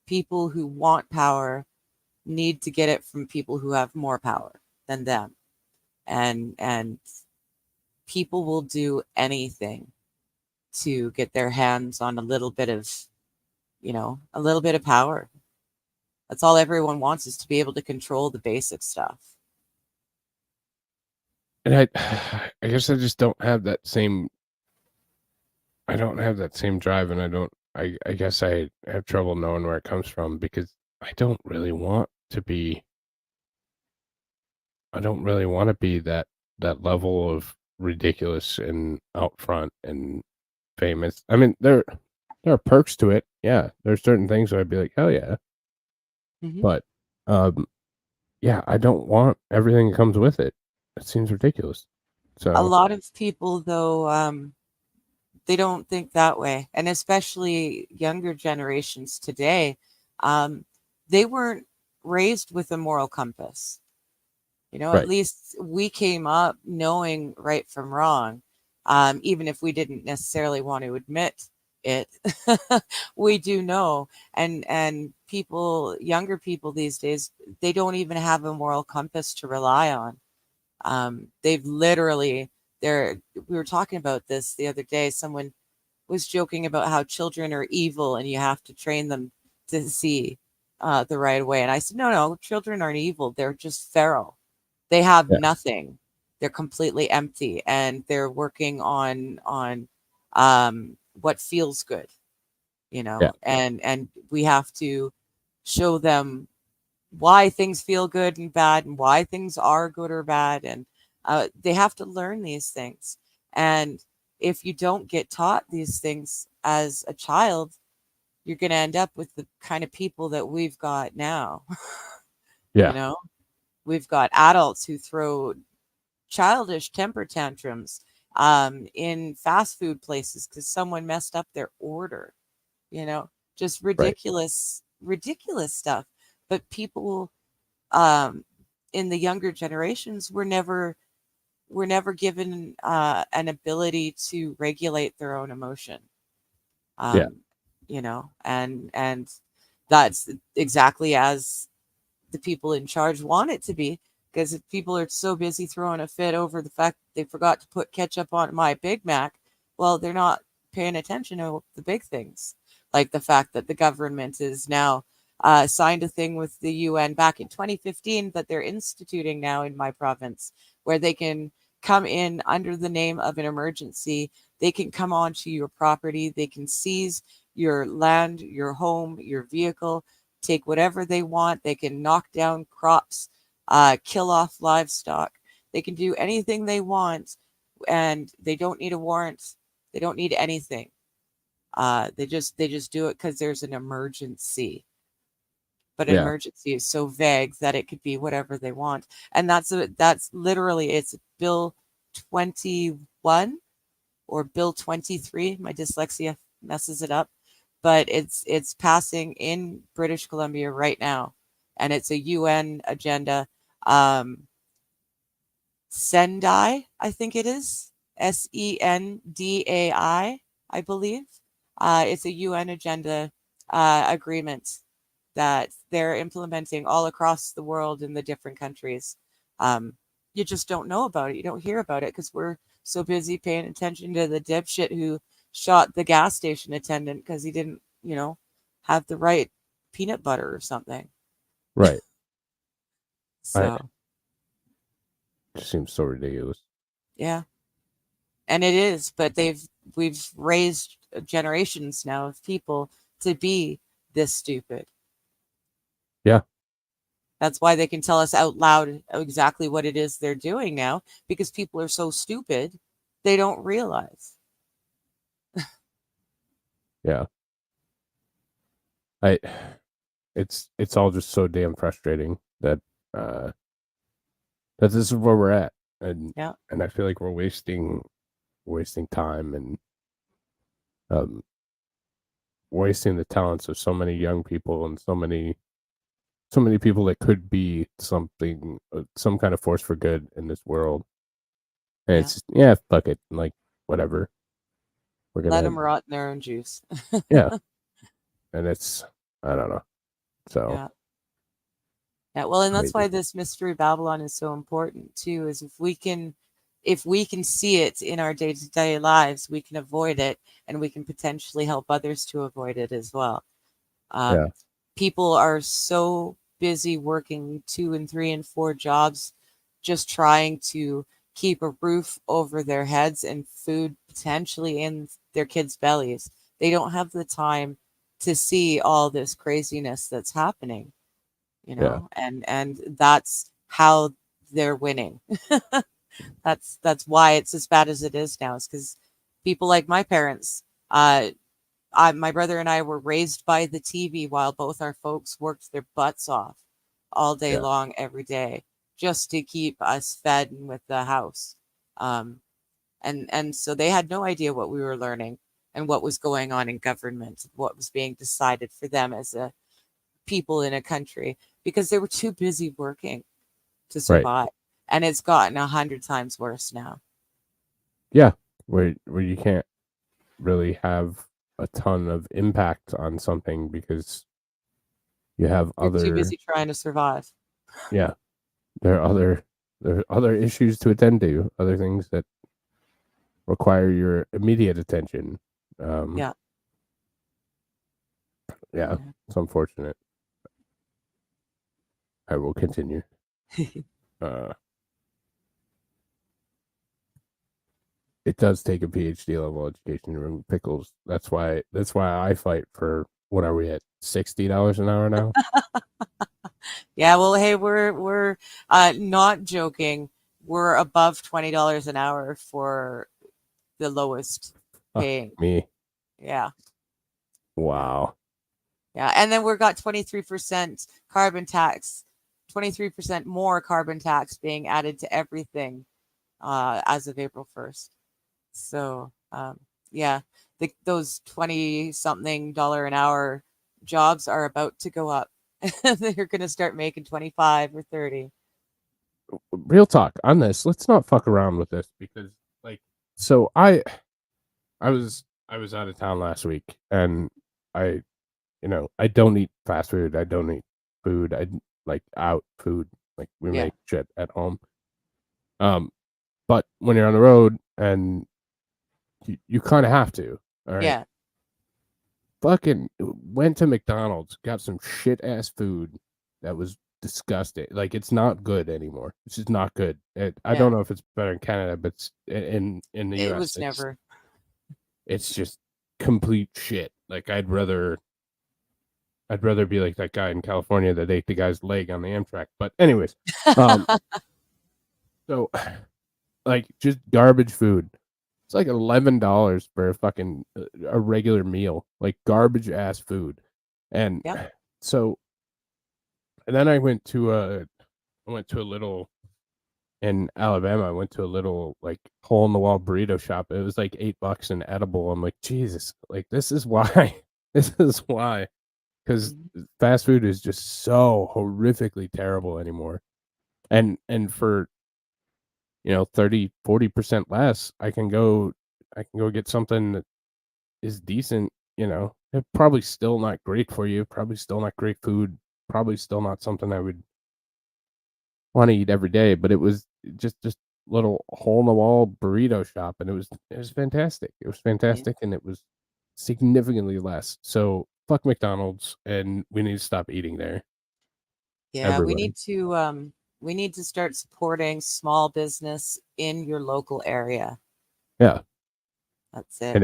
People who want power need to get it from people who have more power than them. And people will do anything to get their hands on a little bit of, a little bit of power. That's all everyone wants, is to be able to control the basic stuff. and I guess I just don't have that same I don't have that same drive, and I guess I have trouble knowing where it comes from because I don't really want to be I don't really wanna be that level of ridiculous and out front and famous. I mean, there are perks to it, yeah, there's certain things where I'd be like, "Hell yeah," Hmm. but, um, yeah, I don't want everything that comes with it. It seems ridiculous. A So, lot of people, though, they don't think that way, and especially younger generations today, um, they weren't raised with a moral compass. At right, least we came up knowing right from wrong, even if we didn't necessarily want to admit it. We do know, and younger people these days, they don't even have a moral compass to rely on. They've literally, they're. We were talking about this the other day. Someone was joking about how children are evil and you have to train them to see the right way. And I said, no, no, children aren't evil. They're just feral. They have yeah, nothing. They're completely empty, and they're working on what feels good, yeah, and we have to show them why things feel good and bad and why things are good or bad, and they have to learn these things. And if you don't get taught these things as a child, you're going to end up with the kind of people that we've got now. you yeah, know we've got adults who throw childish temper tantrums in fast food places because someone messed up their order. Just right, ridiculous stuff. But people um, in the younger generations were never given an ability to regulate their own emotion. yeah, Um, and that's exactly as the people in charge want it to be. Because if people are so busy throwing a fit over the fact that they forgot to put ketchup on my Big Mac, well, they're not paying attention to the big things, like the fact that the government is now signed a thing with the UN back in 2015 that they're instituting now in my province, where they can come in under the name of an emergency. They can come onto your property. They can seize your land, your home, your vehicle, take whatever they want. They can knock down crops, kill off livestock. They can do anything they want, and they don't need a warrant. They don't need anything. They just do it because there's an emergency. But an Yeah. emergency is so vague that it could be whatever they want, and that's literally, it's Bill 21 or Bill 23. My dyslexia messes it up, but it's passing in British Columbia right now, and it's a UN agenda. Sendai, I think it is Sendai, I believe. It's a UN agenda agreement that they're implementing all across the world in the different countries. You just don't know about it. You don't hear about it because we're so busy paying attention to the dipshit who shot the gas station attendant because he didn't, have the right peanut butter or something. Right. So It just seems so ridiculous. yeah, and it is, but we've raised generations now of people to be this stupid. Yeah. That's why they can tell us out loud exactly what it is they're doing now, because people are so stupid, they don't realize. Yeah. It's all just so damn frustrating that this is where we're at. And Yeah. and I feel like we're wasting time and wasting the talents of so many young people and so many people that could be something, some kind of force for good in this world. And Yeah. it's just, yeah, fuck it, like whatever. We're gonna Let them rot in their own juice. yeah, and it's, I don't know. So Yeah. Yeah. Well, and that's crazy. why this Mystery Babylon is so important too. Is if we can see it in our day-to-day lives, we can avoid it, and we can potentially help others to avoid it as well. Yeah. People are so busy working 2 and 3 and 4 jobs, just trying to keep a roof over their heads and food potentially in their kids' bellies. They don't have the time to see all this craziness that's happening, Yeah. and that's how they're winning. That's why it's as bad as it is now, is because people like my parents, my brother and I were raised by the TV while both our folks worked their butts off all day Yeah. long, every day, just to keep us fed and with the house. And so they had no idea what we were learning and what was going on in government, what was being decided for them as a people in a country, because they were too busy working to survive. And it's gotten 100 times worse now. Yeah, where you can't really have a ton of impact on something because you have You're too busy trying to survive. Yeah, there are other issues to attend to, other things that require your immediate attention. Yeah. Yeah, it's unfortunate. I will continue. It does take a PhD level education to remove pickles. That's why I fight for, what are we at, $60 an hour now? Yeah, well, hey, we're not joking. We're above $20 an hour for the lowest paying. Me. Yeah. Wow. Yeah, and then we've got 23% carbon tax, 23% more carbon tax being added to everything as of April 1st. So, yeah, those 20-something dollar an hour jobs are about to go up. They're going to start making 25 or 30. Real talk on this. Let's not fuck around with this, because, like, so I was out of town last week, and I don't eat fast food. I don't eat food. I like out food. Like, we Yeah. make shit at home. But when you're on the road and you kind of have to, all right? Yeah. fucking went to McDonald's, got some shit ass food that was disgusting. Like, it's not good anymore. It's just not good. I don't Yeah. know if it's better in Canada, but in the It US, was never. it's just complete shit. Like, I'd rather be like that guy in California that ate the guy's leg on the Amtrak. But anyways, um, so like just garbage food. It's like $11 for a fucking a regular meal, like garbage ass food. And Yep. so, and then I went to a little in Alabama. I went to a little like hole in the wall burrito shop. It was like $8 an edible. I'm like, Jesus, like this is why, this is why, because Mhm. fast food is just so horrifically terrible anymore. And for 30-40% less, I can go get something that is decent. It's probably still not great for you, probably still not great food, probably still not something I would want to eat every day, but it was just little hole in the wall burrito shop, and it was fantastic. It was Yeah. fantastic, and it was significantly less. So fuck McDonald's, and we need to stop eating there. Yeah, Everybody. we need to start supporting small business in your local area. Yeah. That's it.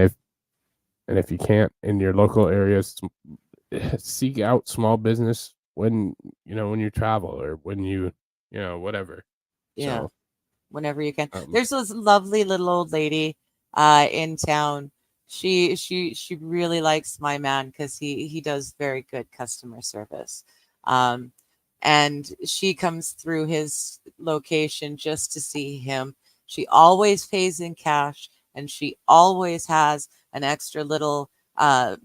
And if you can't in your local areas, seek out small business when you travel, or when whatever. Yeah, So whenever you can. um There's this lovely little old lady in town. She really likes my man because he does very good customer service. Um, and she comes through his location just to see him. She always pays in cash, and she always has an extra little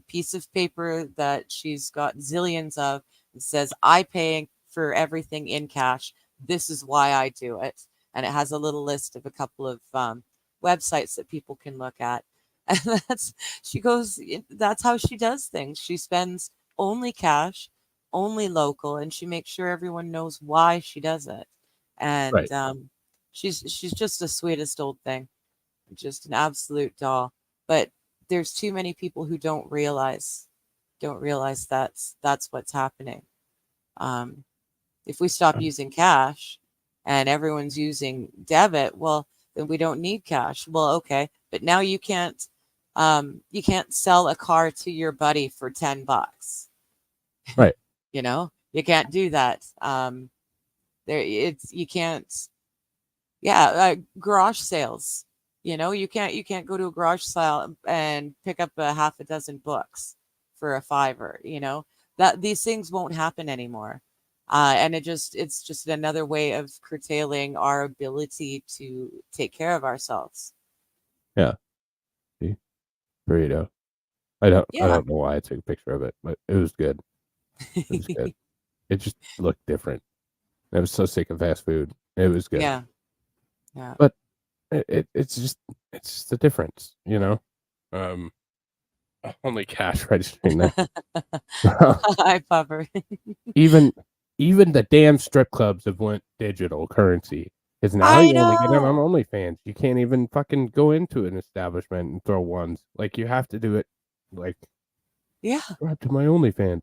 piece of paper that she's got zillions of. It says, "I pay for everything in cash. This is why I do it." And it has a little list of a couple of websites that people can look at. And she goes, that's how she does things. She spends only cash, only local, and she makes sure everyone knows why she does it. And right. she's just the sweetest old thing, just an absolute doll. But there's too many people who don't realize that's what's happening. Um, if we stop Um, using cash and everyone's using debit, well, then we don't need cash. Well, okay, but now you can't sell a car to your buddy for $10. right. You can't do that. You can't. Yeah, garage sales. You can't go to a garage sale and pick up a half a dozen books for a fiver. That these things won't happen anymore. And it's just another way of curtailing our ability to take care of ourselves. Yeah. See? Burrito. I don't I Yeah. don't know why I took a picture of it, but it was good. It was good. It just looked different. I was so sick of fast food. It was good. Yeah. Yeah. But it's just the difference. Um only cash registering there. Hi, Puffer. even even the damn strip clubs have went digital currency. Because now I you only get it on know. OnlyFans. You can't even fucking go into an establishment and throw ones. Like, you have to do it like, Yeah. subscribe to my OnlyFans.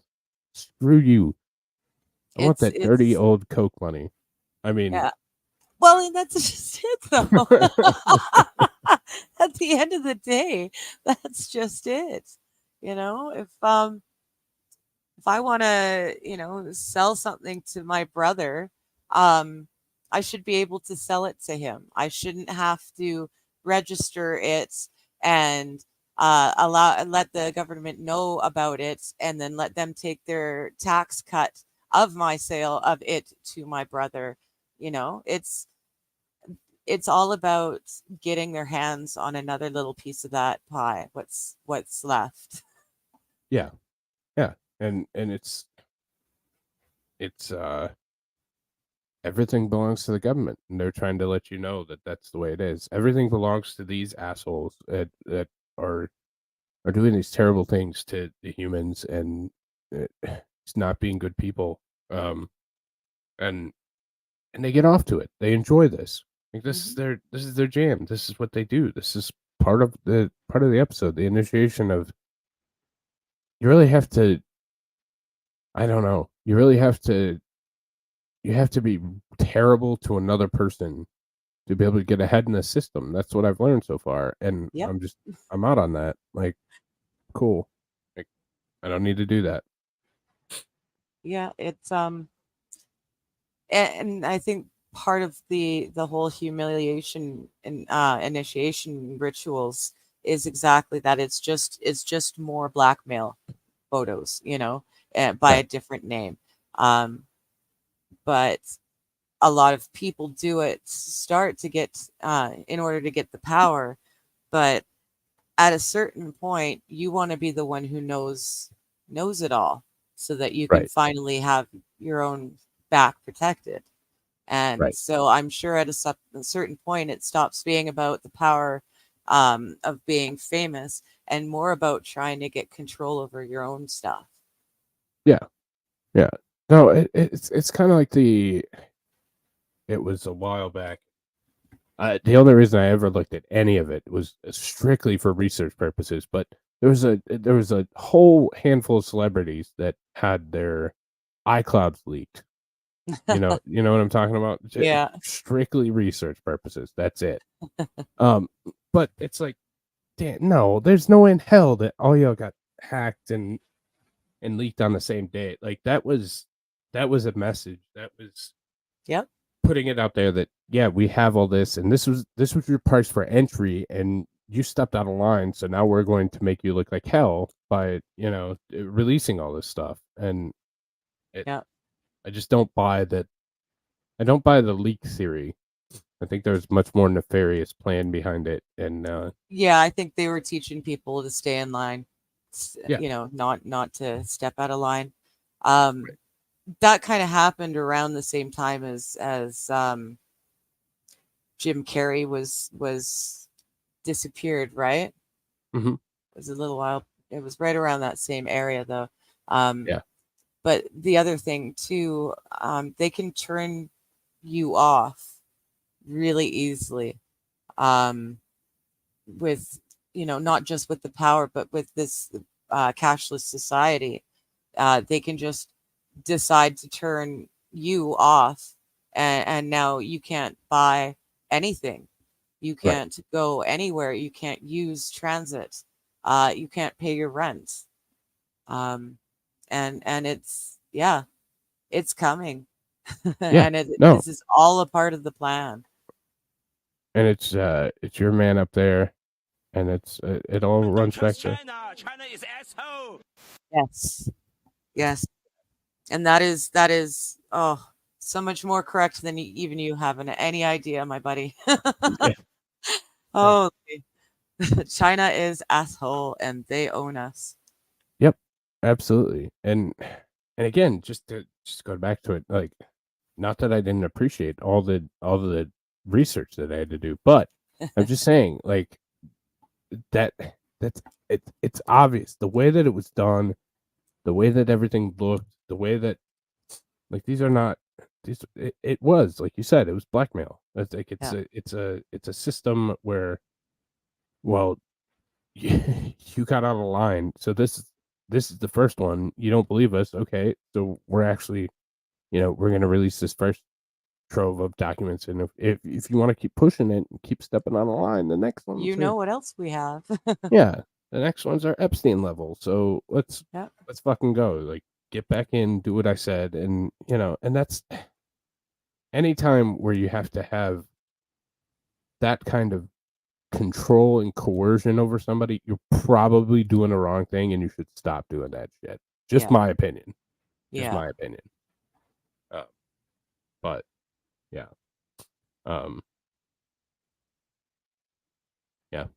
Screw you. I want It's that dirty it's old Coke money. I mean, yeah. Well, and that's just it, though. At the end of the day, that's just it. If I want to, sell something to my brother, um, I should be able to sell it to him. I shouldn't have to register it and let the government know about it, and then let them take their tax cut of my sale of it to my brother. It's all about getting their hands on another little piece of that pie. What's left? yeah, yeah. And it's everything belongs to the government, and they're trying to let you know that that's the way it is. Everything belongs to these assholes that are doing these terrible things to the humans, and it's not being good people. And and they get off to it. They enjoy this. Like, Mhm. this is their jam. This is what they do. This is part of the episode, the initiation of you really have to, I don't know, you really have to, you have to be terrible to another person to be able to get ahead in the system. That's what I've learned so far, and Yep. I'm out on that. Like, cool. Like, I don't need to do that. Yeah, it's and I think part of the whole humiliation and initiation rituals is exactly that. It's just more blackmail photos, by Right. a different name. Um, but a lot of people do it start to get in order to get the power, but at a certain point you want to be the one who knows it all so that you can Right. finally have your own back protected. And Right. so I'm sure at a certain point it stops being about the power of being famous and more about trying to get control over your own stuff. Yeah. Yeah. No, it's kind of like it was a while back. The only reason I ever looked at any of it was strictly for research purposes. But there was a whole handful of celebrities that had their iClouds leaked. You know what I'm talking about? Yeah. Strictly research purposes. That's it. Um, but it's like, damn, no, there's no way in hell that all y'all got hacked and leaked on the same day. Like that was a message. That was Yep. putting it out there that yeah, we have all this, and this was your price for entry, and you stepped out of line, so now we're going to make you look like hell by releasing all this stuff. And it, Yeah. I just don't buy that. I don't buy the leak theory. I think there's much more nefarious plan behind it, and Yeah, I think they were teaching people to stay in line, yeah, not to step out of line. Um, that kind of happened around the same time as Jim Carrey was disappeared, right? hmm It was a little while. It was right around that same area though. Um, yeah, but the other thing too, they can turn you off really easily. Um, with not just with the power but with this cashless society, they can just decide to turn you off, and now you can't buy anything, you right, can't go anywhere, you can't use transit, you can't pay your rent, um, and it's yeah, it's coming. yeah, And no, this is all a part of the plan. and it's your man up there, and it all Don't runs back trust to China. China is asshole. Yes, yes. And that is oh, so much more correct than even you have any idea, my buddy. yeah, yeah. Oh, China is asshole and they own us. Yep, absolutely. And again, just go back to it, like, not that I didn't appreciate all the research that I had to do, but I'm just saying, like, that that's it's obvious the way that it was done, the way that everything looked, the way that, like, these are not these it was like you said, it was blackmail. It's like Yeah. it's a system where, well, you got out of line. So this is the first one. You don't believe us, okay? So we're actually, we're gonna release this first trove of documents, and if you want to keep pushing it and keep stepping on the line, the next ones You are know what else we have? yeah, the next ones are Epstein level. So Yeah. let's fucking go. Like, get back in, do what I said, and and that's anytime where you have to have that kind of control and coercion over somebody, you're probably doing the wrong thing and you should stop doing that shit. Just Yeah. my opinion. Just Yeah. my opinion. Uh, but yeah. Um yeah.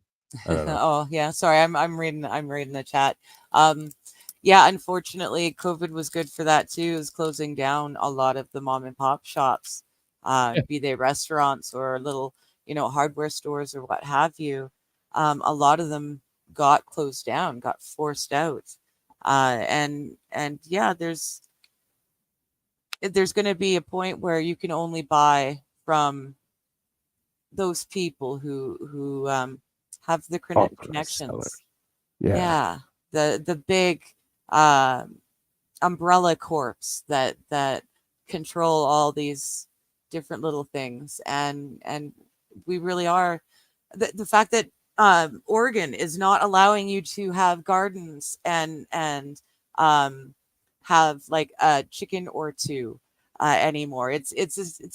I don't know. Oh, yeah. Sorry, I'm reading the chat. Um, yeah, unfortunately, COVID was good for that too, is closing down a lot of the mom and pop shops, Yeah. be they restaurants or little, hardware stores or what have you. A lot of them got closed down, got forced out. And yeah, there's going to be a point where you can only buy from those people who have the Authorized sellers. connections. Yeah. Yeah, the big umbrella corps that control all these different little things, and we really are the fact that Oregon is not allowing you to have gardens and um, have like a chicken or two anymore. It's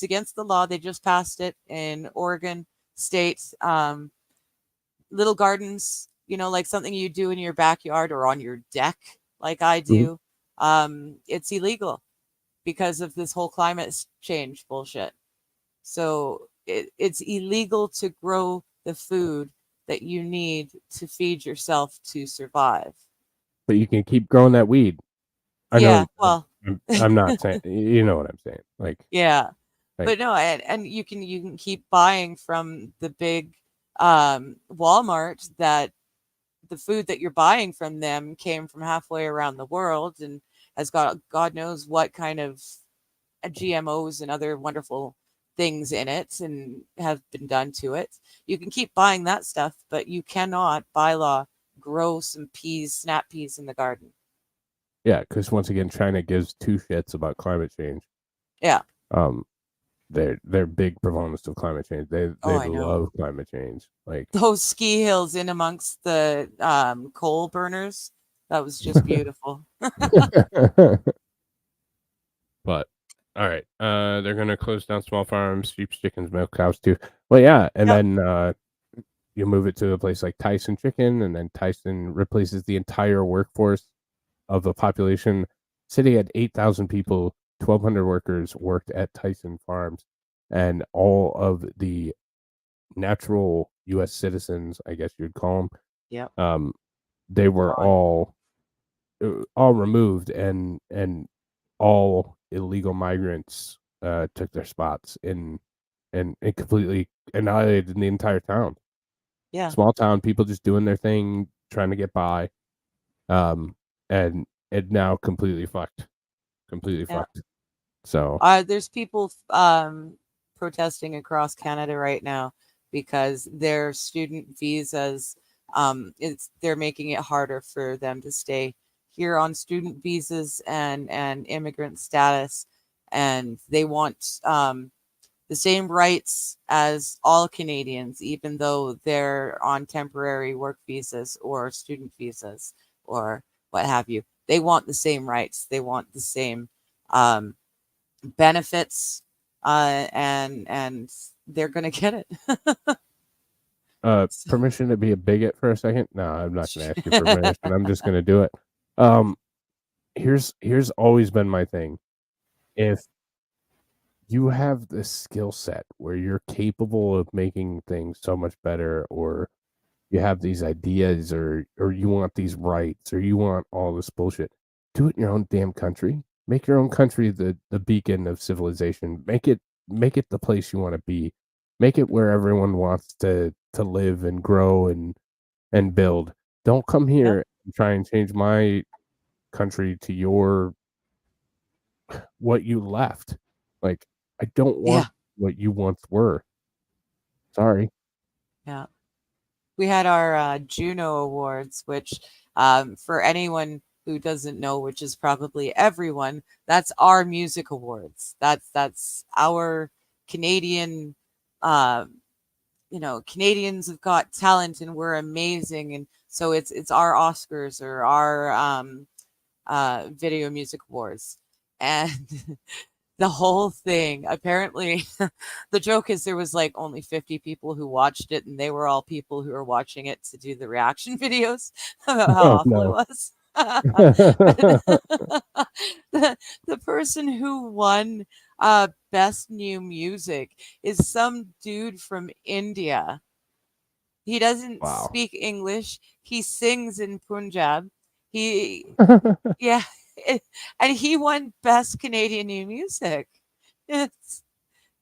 against the law. They just passed it in Oregon state. Little gardens, like something you do in your backyard or on your deck, like I Mhm. do. It's illegal because of this whole climate change bullshit. So it's illegal to grow the food that you need to feed yourself to survive. But you can keep growing that weed. I Yeah, know. well, I'm not saying. You know what I'm saying? yeah, Like but no, and you can keep buying from the big Walmart that the food that you're buying from them came from halfway around the world and has got God knows what kind of GMOs and other wonderful things in it and have been done to it. You can keep buying that stuff, but you cannot, by law, grow some peas, snap peas in the garden. yeah, because once again, China gives two shits about climate change. Yeah. Um, they're big proponents of climate change. Oh, They I know. love climate change. Like, Those ski hills in amongst the coal burners, that was just beautiful. but all right, they're gonna close down small farms, sheep, chickens, milk cows too. Well, yeah, and Yep. then you move it to a place like Tyson Chicken, and then Tyson replaces the entire workforce of the population. City had 8,000 people, 1,200 workers worked at Tyson Farms, and all of the natural U.S. citizens, I guess you'd call them, Yep. they were Gone. all removed, and all illegal migrants took their spots and it completely annihilated the entire town. Yeah. Small town, people just doing their thing, trying to get by, and it now completely Yeah. fucked. So There's people protesting across Canada right now because their student visas, they're making it harder for them to stay here on student visas and immigrant status, and they want the same rights as all Canadians, even though they're on temporary work visas or student visas or what have you. They want the same rights. They want the same um, benefits, and they're gonna get it. permission to be a bigot for a second? No, I'm not gonna ask you for permission. I'm just gonna do it. Um here's always been my thing. If you have this skill set where you're capable of making things so much better, or you have these ideas, or you want these rights, or you want all this bullshit, do it in your own damn country. Make your own country the beacon of civilization. Make it the place you want to be. Make it where everyone wants to live and grow and build. Don't come Yep. here and try and change my country to your what you left. Like, I don't Yeah. want what you once were. Sorry. Yeah. We had our Juno Awards, which, for anyone who doesn't know, which is probably everyone, that's our music awards. That's our Canadian. Uh, Canadians have got talent, and we're amazing, and so it's our Oscars or our Video Music Awards, and the whole thing. Apparently, the joke is there was like only 50 people who watched it, and they were all people who were watching it to do the reaction videos about how Oh awful it no. was. But the person who won best new music is some dude from India. He doesn't Wow. speak English. He sings in Punjab. He Yeah, and he won Best Canadian New Music. It's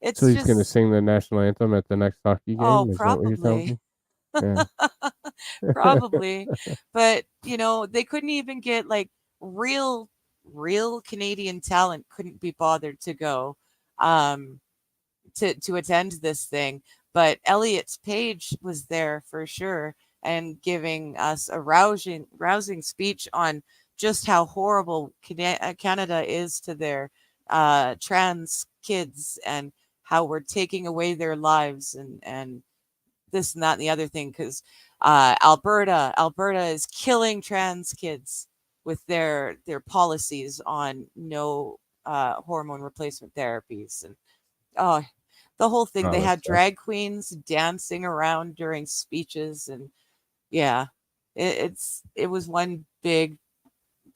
So it's he's gonna just sing the national anthem at the next hockey oh, game? Is that what you're telling probably. me? Yeah. Probably. But, they couldn't even get like real real Canadian talent couldn't be bothered to go um to attend this thing, but Elliot's Page was there for sure and giving us a rousing speech on just how horrible Canada is to their trans kids, and how we're taking away their lives, and this and that and the other thing, because Alberta is killing trans kids with their policies on no hormone replacement therapies. And oh, the whole thing, they had drag queens dancing around during speeches, and yeah, it was one big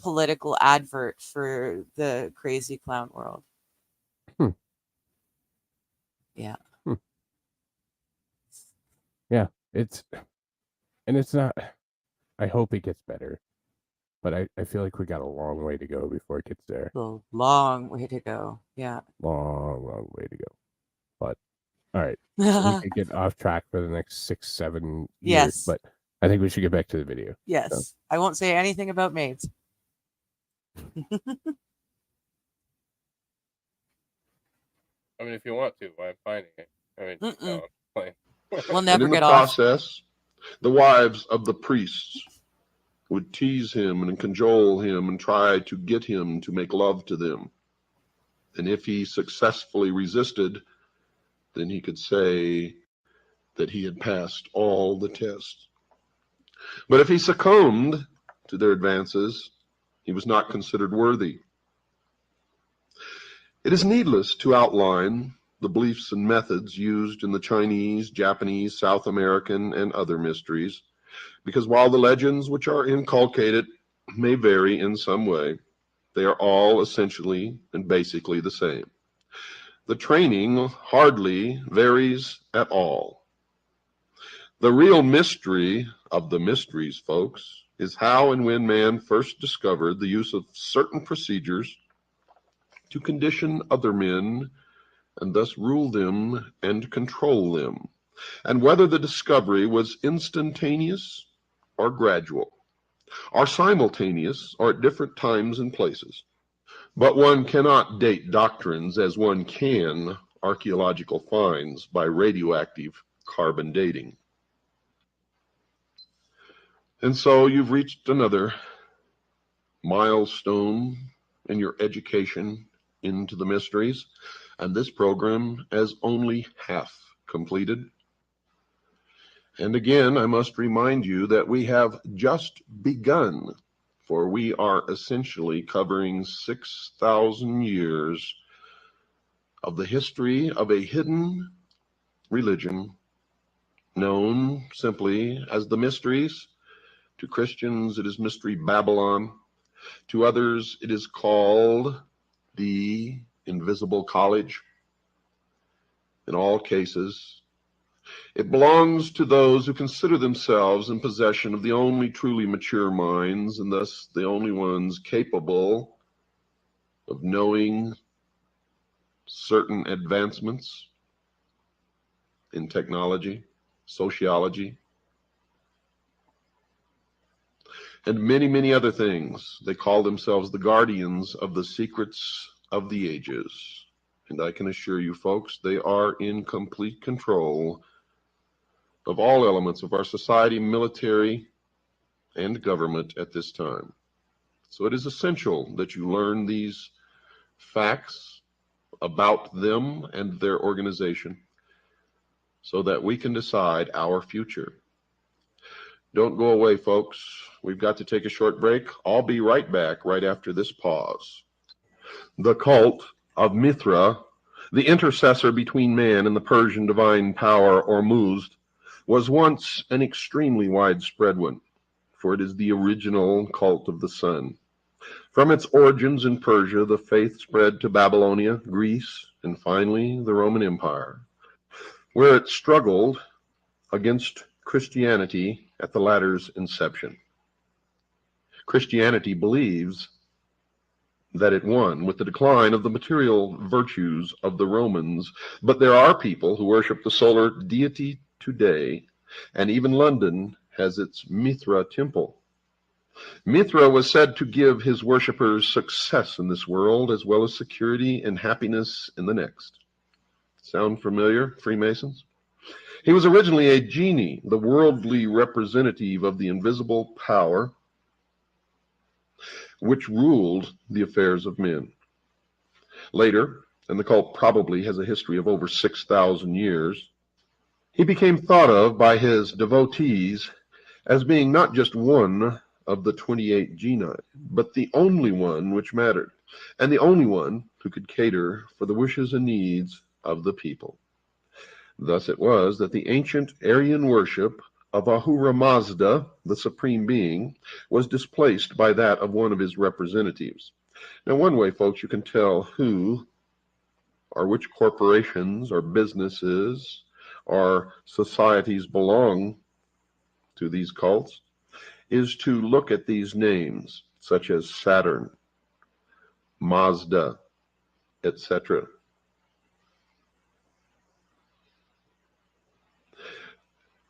political advert for the crazy clown world. Yeah. Yeah, it's not, I hope it gets better, but I feel like we got a long way to go before it gets there. A long way to go. Yeah. Long way to go. But all right, so we could get off track for the next 6-7 years. Yes. But I think we should get back to the video. Yes. So. I won't say anything about maids. I mean, if you want to, I'm finding it. I mean, no, I'm playing. We'll never get off. In the process, the wives of the priests would tease him and cajole him and try to get him to make love to them. And if he successfully resisted, then he could say that he had passed all the tests. But if he succumbed to their advances, he was not considered worthy. It is needless to outline the beliefs and methods used in the Chinese, Japanese, South American, and other mysteries, because while the legends which are inculcated may vary in some way, they are all essentially and basically the same. The training hardly varies at all. The real mystery of the mysteries, folks, is how and when man first discovered the use of certain procedures to condition other men and thus rule them and control them, and whether the discovery was instantaneous or gradual, or simultaneous or at different times and places. But one cannot date doctrines as one can archaeological finds by radioactive carbon dating. And so you've reached another milestone in your education into the mysteries, and this program is only half completed. And again, I must remind you that we have just begun, for we are essentially covering 6,000 years of the history of a hidden religion known simply as the mysteries. To Christians, it is Mystery Babylon. To others, it is called the Invisible College. In all cases, it belongs to those who consider themselves in possession of the only truly mature minds, and thus the only ones capable of knowing certain advancements in technology, sociology, and many, many other things. They call themselves the guardians of the secrets of the ages. And I can assure you, folks, they are in complete control of all elements of our society, military, and government at this time. So it is essential that you learn these facts about them and their organization so that we can decide our future. Don't go away, folks. We've got to take a short break. I'll be right back right after this pause. The cult of Mithra, the intercessor between man and the Persian divine power Ormuzd, was once an extremely widespread one, for it is the original cult of the sun. From its origins in Persia, the faith spread to Babylonia, Greece, and finally the Roman Empire, where it struggled against Christianity at the latter's inception. Christianity believes that it won with the decline of the material virtues of the Romans, but there are people who worship the solar deity today, and even London has its Mithra temple. Mithra was said to give his worshippers success in this world, as well as security and happiness in the next. Sound familiar, Freemasons? He was originally a genie, the worldly representative of the invisible power. which ruled the affairs of men. Later, and the cult probably has a history of over 6,000 years, he became thought of by his devotees as being not just one of the 28 genii, but the only one which mattered, and the only one who could cater for the wishes and needs of the people. Thus it was that the ancient Aryan worship of Ahura Mazda, the Supreme Being, was displaced by that of one of his representatives. Now, one way, folks, you can tell who or which corporations or businesses or societies belong to these cults is to look at these names, such as Saturn, Mazda, etc.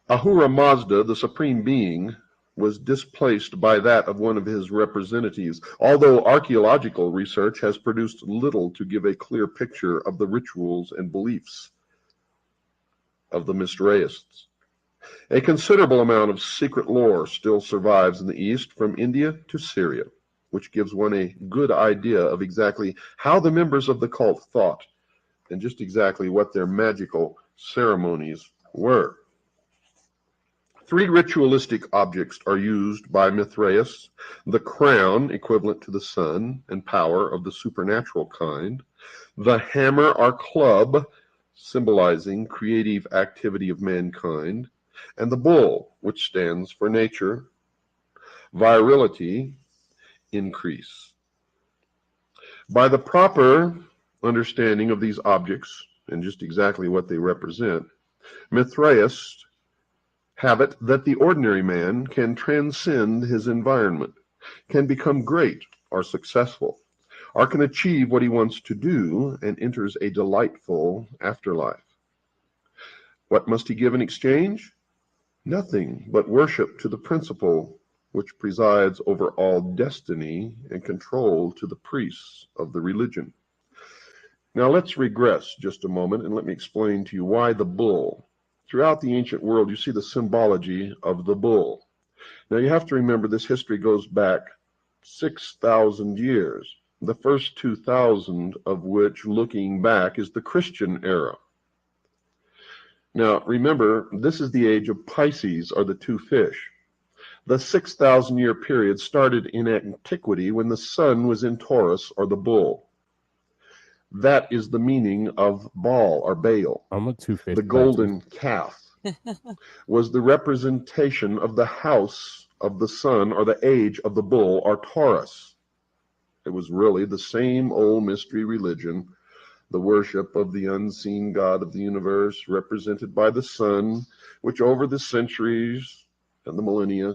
Ahura Mazda, the Supreme Being, was displaced by that of one of his representatives, although archaeological research has produced little to give a clear picture of the rituals and beliefs of the Mithraists. A considerable amount of secret lore still survives in the East, from India to Syria, which gives one a good idea of exactly how the members of the cult thought and just exactly what their magical ceremonies were. 3 ritualistic objects are used by Mithraists: the crown, equivalent to the sun and power of the supernatural kind; the hammer or club, symbolizing creative activity of mankind; and the bull, which stands for nature, virility, increase. By the proper understanding of these objects and just exactly what they represent, Mithraists have it that the ordinary man can transcend his environment, can become great or successful, or can achieve what he wants to do and enters a delightful afterlife. What must he give in exchange? Nothing but worship to the principle which presides over all destiny and control to the priests of the religion. Now let's regress just a moment and let me explain to you why the bull. Throughout the ancient world, you see the symbology of the bull. Now you have to remember this history goes back 6,000 years, the first 2,000 of which, looking back, is the Christian era. Now remember, this is the age of Pisces, or the 2 fish. The 6,000-year period started in antiquity when the sun was in Taurus, or the bull. That is the meaning of Baal or Baal. I'm a 2 fish. The golden calf was the representation of the house of the sun, or the age of the bull, or Taurus. It was really the same old mystery religion, the worship of the unseen God of the universe, represented by the sun, which over the centuries and the millennia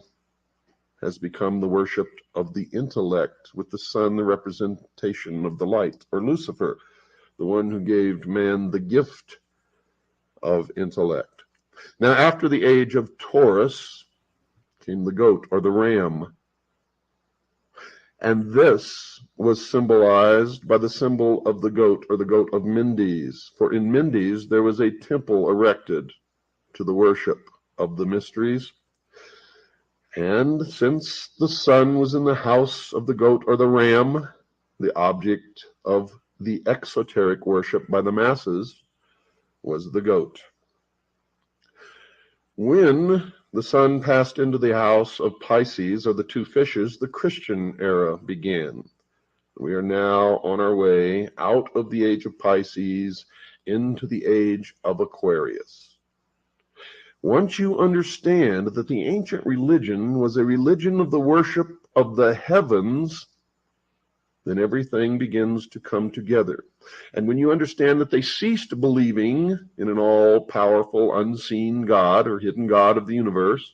has become the worship of the intellect, with the sun the representation of the light, or Lucifer, the one who gave man the gift of intellect. Now, after the age of Taurus came the goat, or the ram. And this was symbolized by the symbol of the goat, or the goat of Mendes. For in Mendes there was a temple erected to the worship of the mysteries. And since the sun was in the house of the goat or the ram, the object of the exoteric worship by the masses was the goat. When the sun passed into the house of Pisces, or the 2 fishes, the Christian era began. We are now on our way out of the age of Pisces into the age of Aquarius. Once you understand that the ancient religion was a religion of the worship of the heavens, then everything begins to come together. And when you understand that they ceased believing in an all-powerful, unseen God or hidden God of the universe,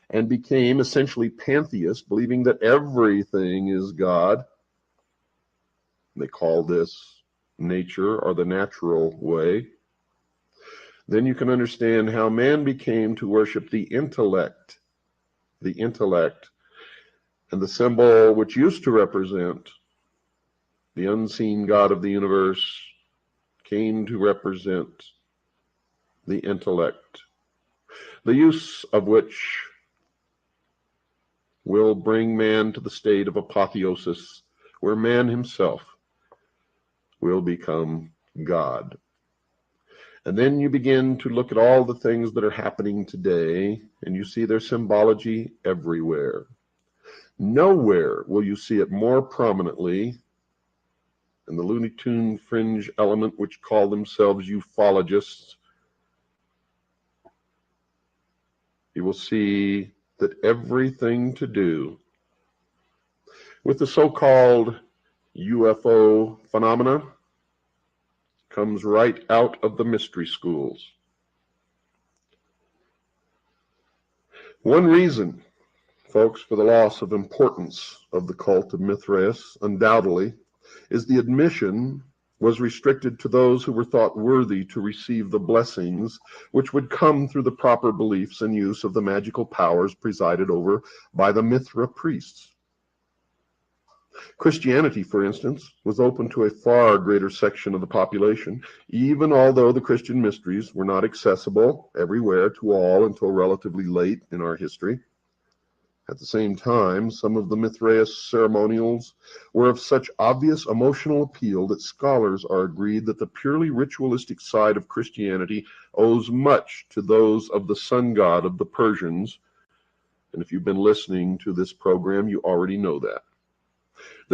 and became essentially pantheists, believing that everything is God, they call this nature, or the natural way, then you can understand how man became to worship the intellect, and the symbol which used to represent the unseen God of the universe came to represent the intellect, the use of which will bring man to the state of apotheosis, where man himself will become God. And then you begin to look at all the things that are happening today, and you see their symbology everywhere. Nowhere will you see it more prominently than the Looney Tune fringe element, which call themselves ufologists. You will see that everything to do with the so-called UFO phenomena comes right out of the mystery schools. One reason, folks, for the loss of importance of the cult of Mithraeus, undoubtedly, is the admission was restricted to those who were thought worthy to receive the blessings which would come through the proper beliefs and use of the magical powers presided over by the Mithra priests. Christianity, for instance, was open to a far greater section of the population, even although the Christian mysteries were not accessible everywhere to all until relatively late in our history. At the same time, some of the Mithraeus ceremonials were of such obvious emotional appeal that scholars are agreed that the purely ritualistic side of Christianity owes much to those of the sun god of the Persians. And if you've been listening to this program, you already know that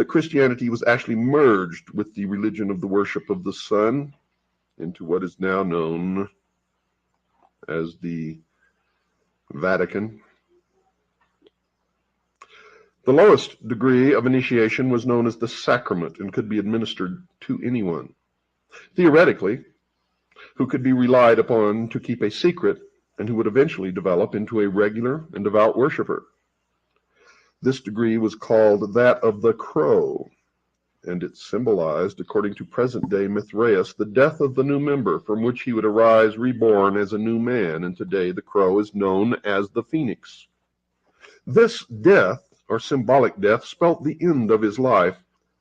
Christianity was actually merged with the religion of the worship of the sun into what is now known as the Vatican. The lowest degree of initiation was known as the sacrament and could be administered to anyone, theoretically, who could be relied upon to keep a secret and who would eventually develop into a regular and devout worshiper. This degree was called that of the crow, and it symbolized, according to present-day Mithraeus, the death of the new member, from which he would arise reborn as a new man, and today the crow is known as the phoenix. This death, or symbolic death, spelt the end of his life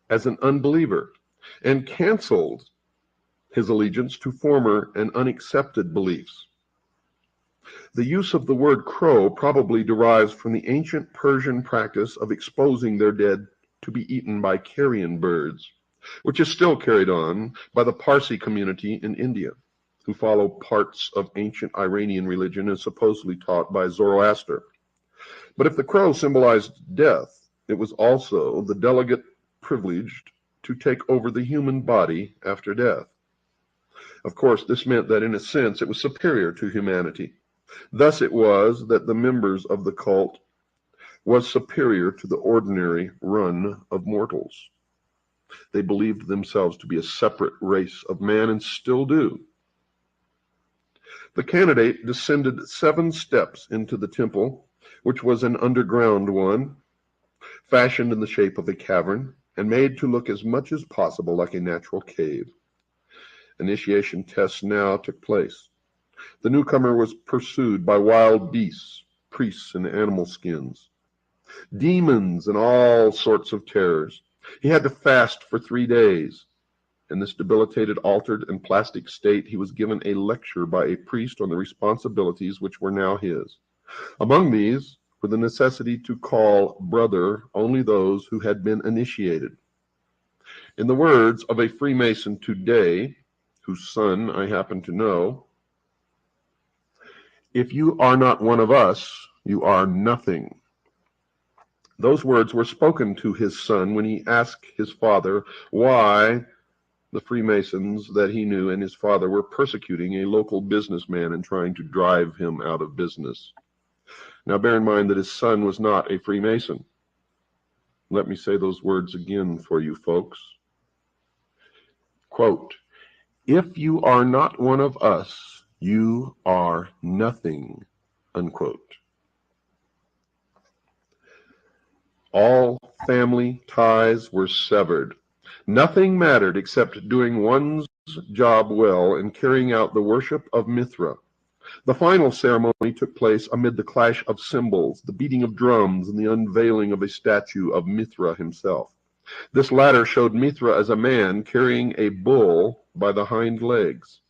as an unbeliever and canceled his allegiance to former and unaccepted beliefs. The use of the word crow probably derives from the ancient Persian practice of exposing their dead to be eaten by carrion birds, which is still carried on by the Parsi community in India, who follow parts of ancient Iranian religion as supposedly taught by Zoroaster. But if the crow symbolized death, it was also the delegate privileged to take over the human body after death. Of course, this meant that in a sense it was superior to humanity. Thus it was that the members of the cult was superior to the ordinary run of mortals. They believed themselves to be a separate race of man and still do. The candidate descended 7 steps into the temple, which was an underground one, fashioned in the shape of a cavern and made to look as much as possible like a natural cave. Initiation tests now took place. The newcomer was pursued by wild beasts, priests in animal skins, demons, and all sorts of terrors. He had to fast for 3 days. In this debilitated, altered, and plastic state, he was given a lecture by a priest on the responsibilities which were now his. Among these were the necessity to call brother only those who had been initiated. In the words of a Freemason today, whose son I happen to know, "If you are not one of us, you are nothing." Those words were spoken to his son when he asked his father why the Freemasons that he knew and his father were persecuting a local businessman and trying to drive him out of business. Now bear in mind that his son was not a Freemason. Let me say those words again for you folks. Quote, "If you are not one of us, you are nothing," unquote. All family ties were severed. Nothing mattered except doing one's job well and carrying out the worship of Mithra. The final ceremony took place amid the clash of cymbals, the beating of drums, and the unveiling of a statue of Mithra himself. This latter showed Mithra as a man carrying a bull by the hind legs.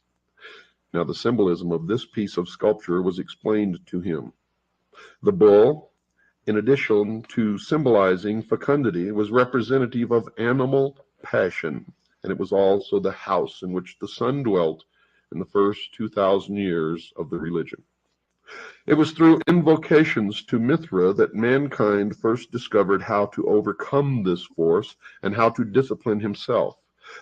Now the symbolism of this piece of sculpture was explained to him. The bull, in addition to symbolizing fecundity, was representative of animal passion, and it was also the house in which the sun dwelt in the first 2,000 years of the religion. It was through invocations to Mithra that mankind first discovered how to overcome this force and how to discipline himself.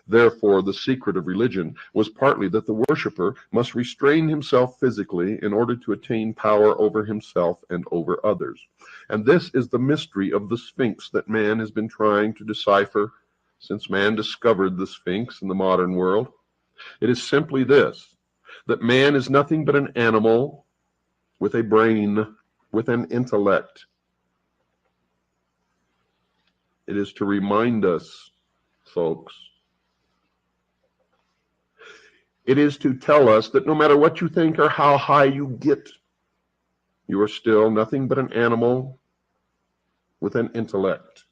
Therefore, the secret of religion was partly that the worshipper must restrain himself physically in order to attain power over himself and over others. And this is the mystery of the Sphinx that man has been trying to decipher since man discovered the Sphinx in the modern world. It is simply this, that man is nothing but an animal with a brain, with an intellect. It is to remind us, folks, it is to tell us that no matter what you think or how high you get, you are still nothing but an animal with an intellect.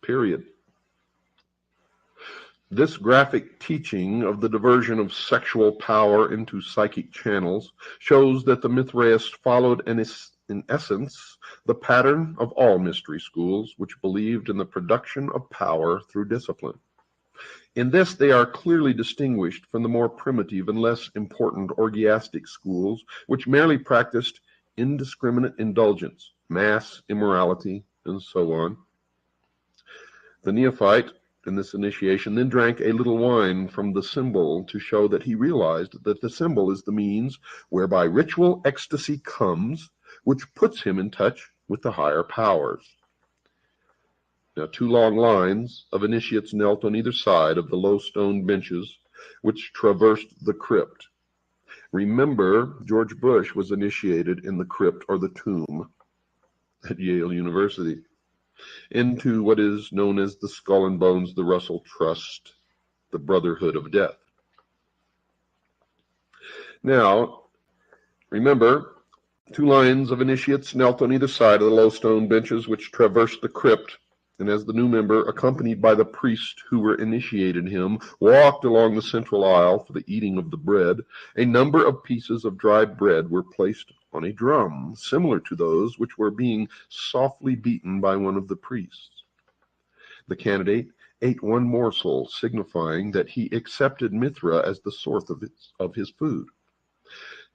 Period. This graphic teaching of the diversion of sexual power into psychic channels shows that the Mithraists followed in essence the pattern of all mystery schools, which believed in the production of power through discipline. In this, they are clearly distinguished from the more primitive and less important orgiastic schools, which merely practiced indiscriminate indulgence, mass immorality, and so on. The neophyte in this initiation then drank a little wine from the symbol to show that he realized that the symbol is the means whereby ritual ecstasy comes, which puts him in touch with the higher powers. Now, 2 long lines of initiates knelt on either side of the low stone benches which traversed the crypt. Remember, George Bush was initiated in the crypt or the tomb at Yale University into what is known as the Skull and Bones, the Russell Trust, the Brotherhood of Death. Now, remember, 2 lines of initiates knelt on either side of the low stone benches which traversed the crypt, and as the new member, accompanied by the priest who were initiated him, walked along the central aisle for the eating of the bread, a number of pieces of dry bread were placed on a drum, similar to those which were being softly beaten by one of the priests. The candidate ate one morsel, signifying that he accepted Mithra as the source of his food.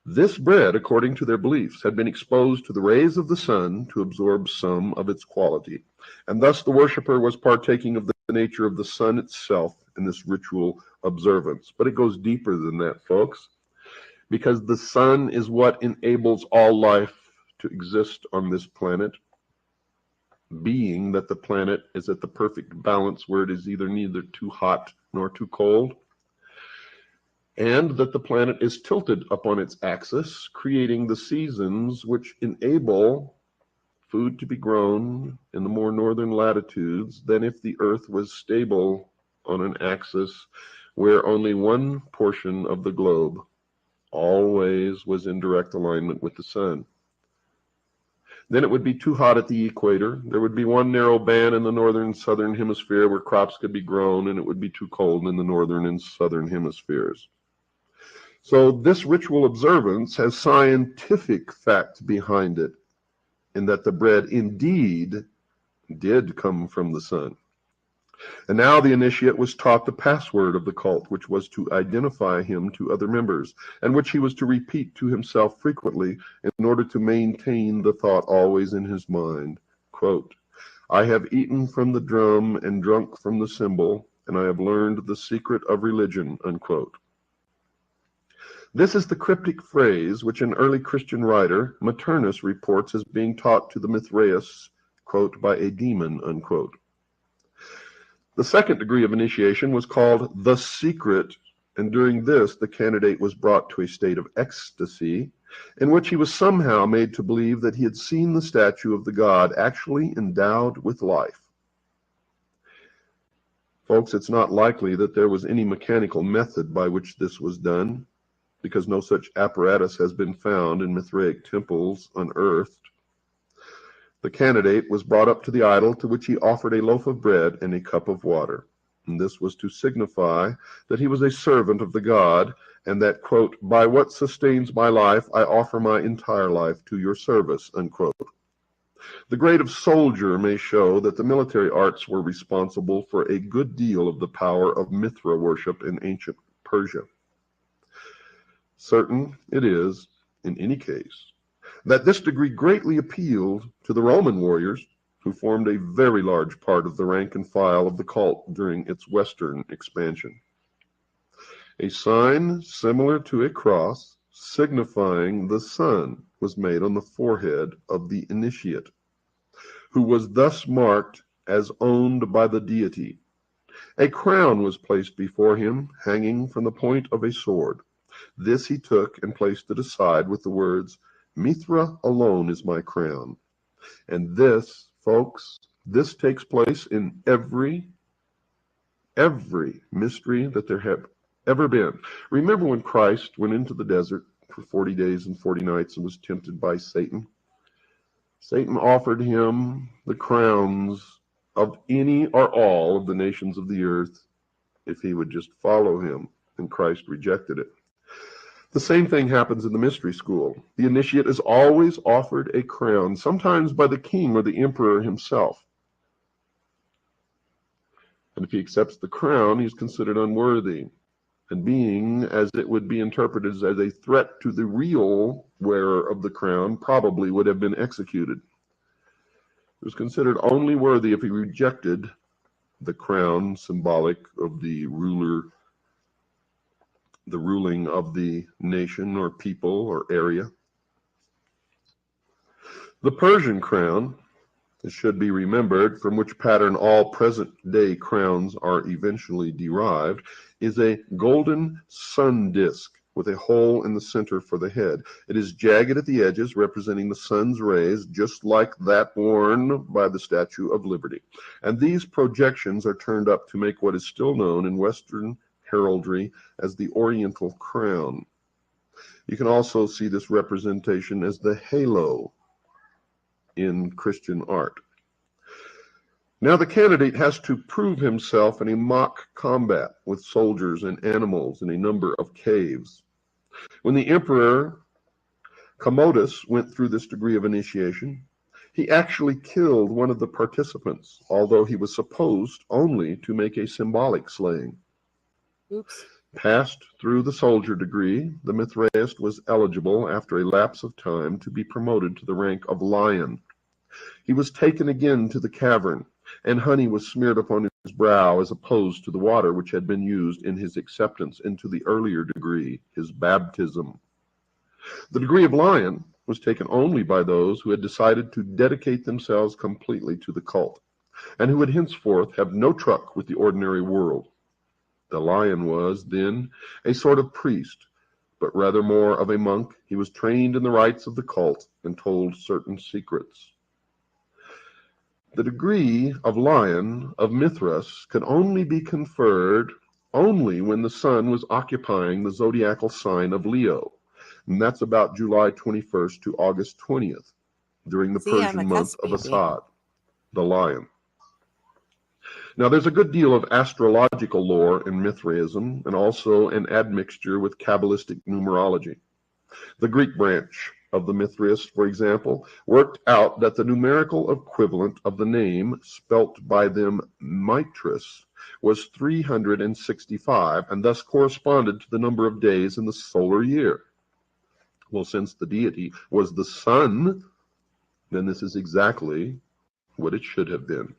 This bread, according to their beliefs, had been exposed to the rays of the sun to absorb some of its quality, and thus the worshipper was partaking of the nature of the sun itself in this ritual observance. But it goes deeper than that, folks, because the sun is what enables all life to exist on this planet, being that the planet is at the perfect balance where it is neither too hot nor too cold, and that the planet is tilted upon its axis, creating the seasons which enable food to be grown in the more northern latitudes than if the Earth was stable on an axis where only one portion of the globe always was in direct alignment with the sun. Then it would be too hot at the equator. There would be one narrow band in the northern and southern hemisphere where crops could be grown, and it would be too cold in the northern and southern hemispheres. So this ritual observance has scientific fact behind it, in that the bread indeed did come from the sun. And now the initiate was taught the password of the cult, which was to identify him to other members, and which he was to repeat to himself frequently in order to maintain the thought always in his mind. Quote, "I have eaten from the drum and drunk from the symbol, and I have learned the secret of religion." Unquote. This is the cryptic phrase which an early Christian writer, Maternus, reports as being taught to the Mithraists, quote, "by a demon," unquote. The second degree of initiation was called the secret, and during this the candidate was brought to a state of ecstasy in which he was somehow made to believe that he had seen the statue of the god actually endowed with life. Folks, it's not likely that there was any mechanical method by which this was done, because no such apparatus has been found in Mithraic temples unearthed. The candidate was brought up to the idol, to which he offered a loaf of bread and a cup of water. And this was to signify that he was a servant of the god, and that, quote, "by what sustains my life, I offer my entire life to your service," unquote. The grade of soldier may show that the military arts were responsible for a good deal of the power of Mithra worship in ancient Persia. Certain it is, in any case, that this degree greatly appealed to the Roman warriors, who formed a very large part of the rank and file of the cult during its western expansion. A sign similar to a cross, signifying the sun, was made on the forehead of the initiate, who was thus marked as owned by the deity. A crown was placed before him, hanging from the point of a sword. This he took and placed it aside with the words, "Mithra alone is my crown." And this, folks, this takes place in every mystery that there have ever been. Remember when Christ went into the desert for 40 days and 40 nights and was tempted by Satan? Satan offered him the crowns of any or all of the nations of the earth if he would just follow him, and Christ rejected it. The same thing happens in the mystery school. The initiate is always offered a crown, sometimes by the king or the emperor himself. And if he accepts the crown, he is considered unworthy, and being, as it would be interpreted as a threat to the real wearer of the crown, probably would have been executed. He was considered only worthy if he rejected the crown, symbolic of the ruler, the ruling of the nation or people or area. The Persian crown, it should be remembered, from which pattern all present-day crowns are eventually derived, is a golden sun disk with a hole in the center for the head. It is jagged at the edges, representing the sun's rays, just like that worn by the Statue of Liberty. And these projections are turned up to make what is still known in Western heraldry as the Oriental crown. You can also see this representation as the halo in Christian art. Now the candidate has to prove himself in a mock combat with soldiers and animals in a number of caves. When the emperor Commodus went through this degree of initiation, he actually killed one of the participants, although he was supposed only to make a symbolic slaying. Oops. Passed through the soldier degree, the Mithraist was eligible after a lapse of time to be promoted to the rank of lion. He was taken again to the cavern, and honey was smeared upon his brow as opposed to the water which had been used in his acceptance into the earlier degree, his baptism. The degree of lion was taken only by those who had decided to dedicate themselves completely to the cult, and who would henceforth have no truck with the ordinary world. The lion was, then, a sort of priest, but rather more of a monk. He was trained in the rites of the cult and told certain secrets. The degree of lion of Mithras could only be conferred only when the sun was occupying the zodiacal sign of Leo, and that's about July 21st to August 20th, during the See, I'm a Persian month test of baby. Asad, the lion. Now, there's a good deal of astrological lore in Mithraism, and also an admixture with Kabbalistic numerology. The Greek branch of the Mithraists, for example, worked out that the numerical equivalent of the name, spelt by them Mitris, was 365, and thus corresponded to the number of days in the solar year. Well, since the deity was the sun, then this is exactly what it should have been.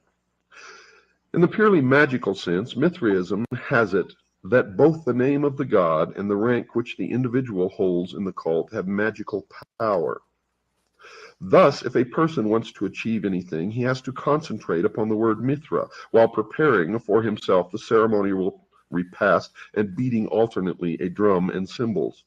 In the purely magical sense, Mithraism has it that both the name of the god and the rank which the individual holds in the cult have magical power. Thus, if a person wants to achieve anything, he has to concentrate upon the word Mithra while preparing for himself the ceremonial repast and beating alternately a drum and cymbals.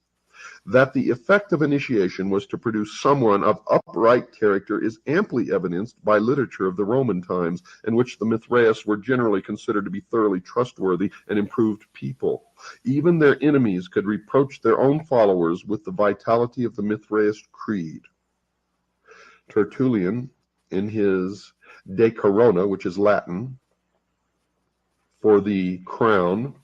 That the effect of initiation was to produce someone of upright character is amply evidenced by literature of the Roman times, in which the Mithraists were generally considered to be thoroughly trustworthy and improved people. Even their enemies could reproach their own followers with the vitality of the Mithraist creed. Tertullian, in his De Corona, which is Latin for the crown,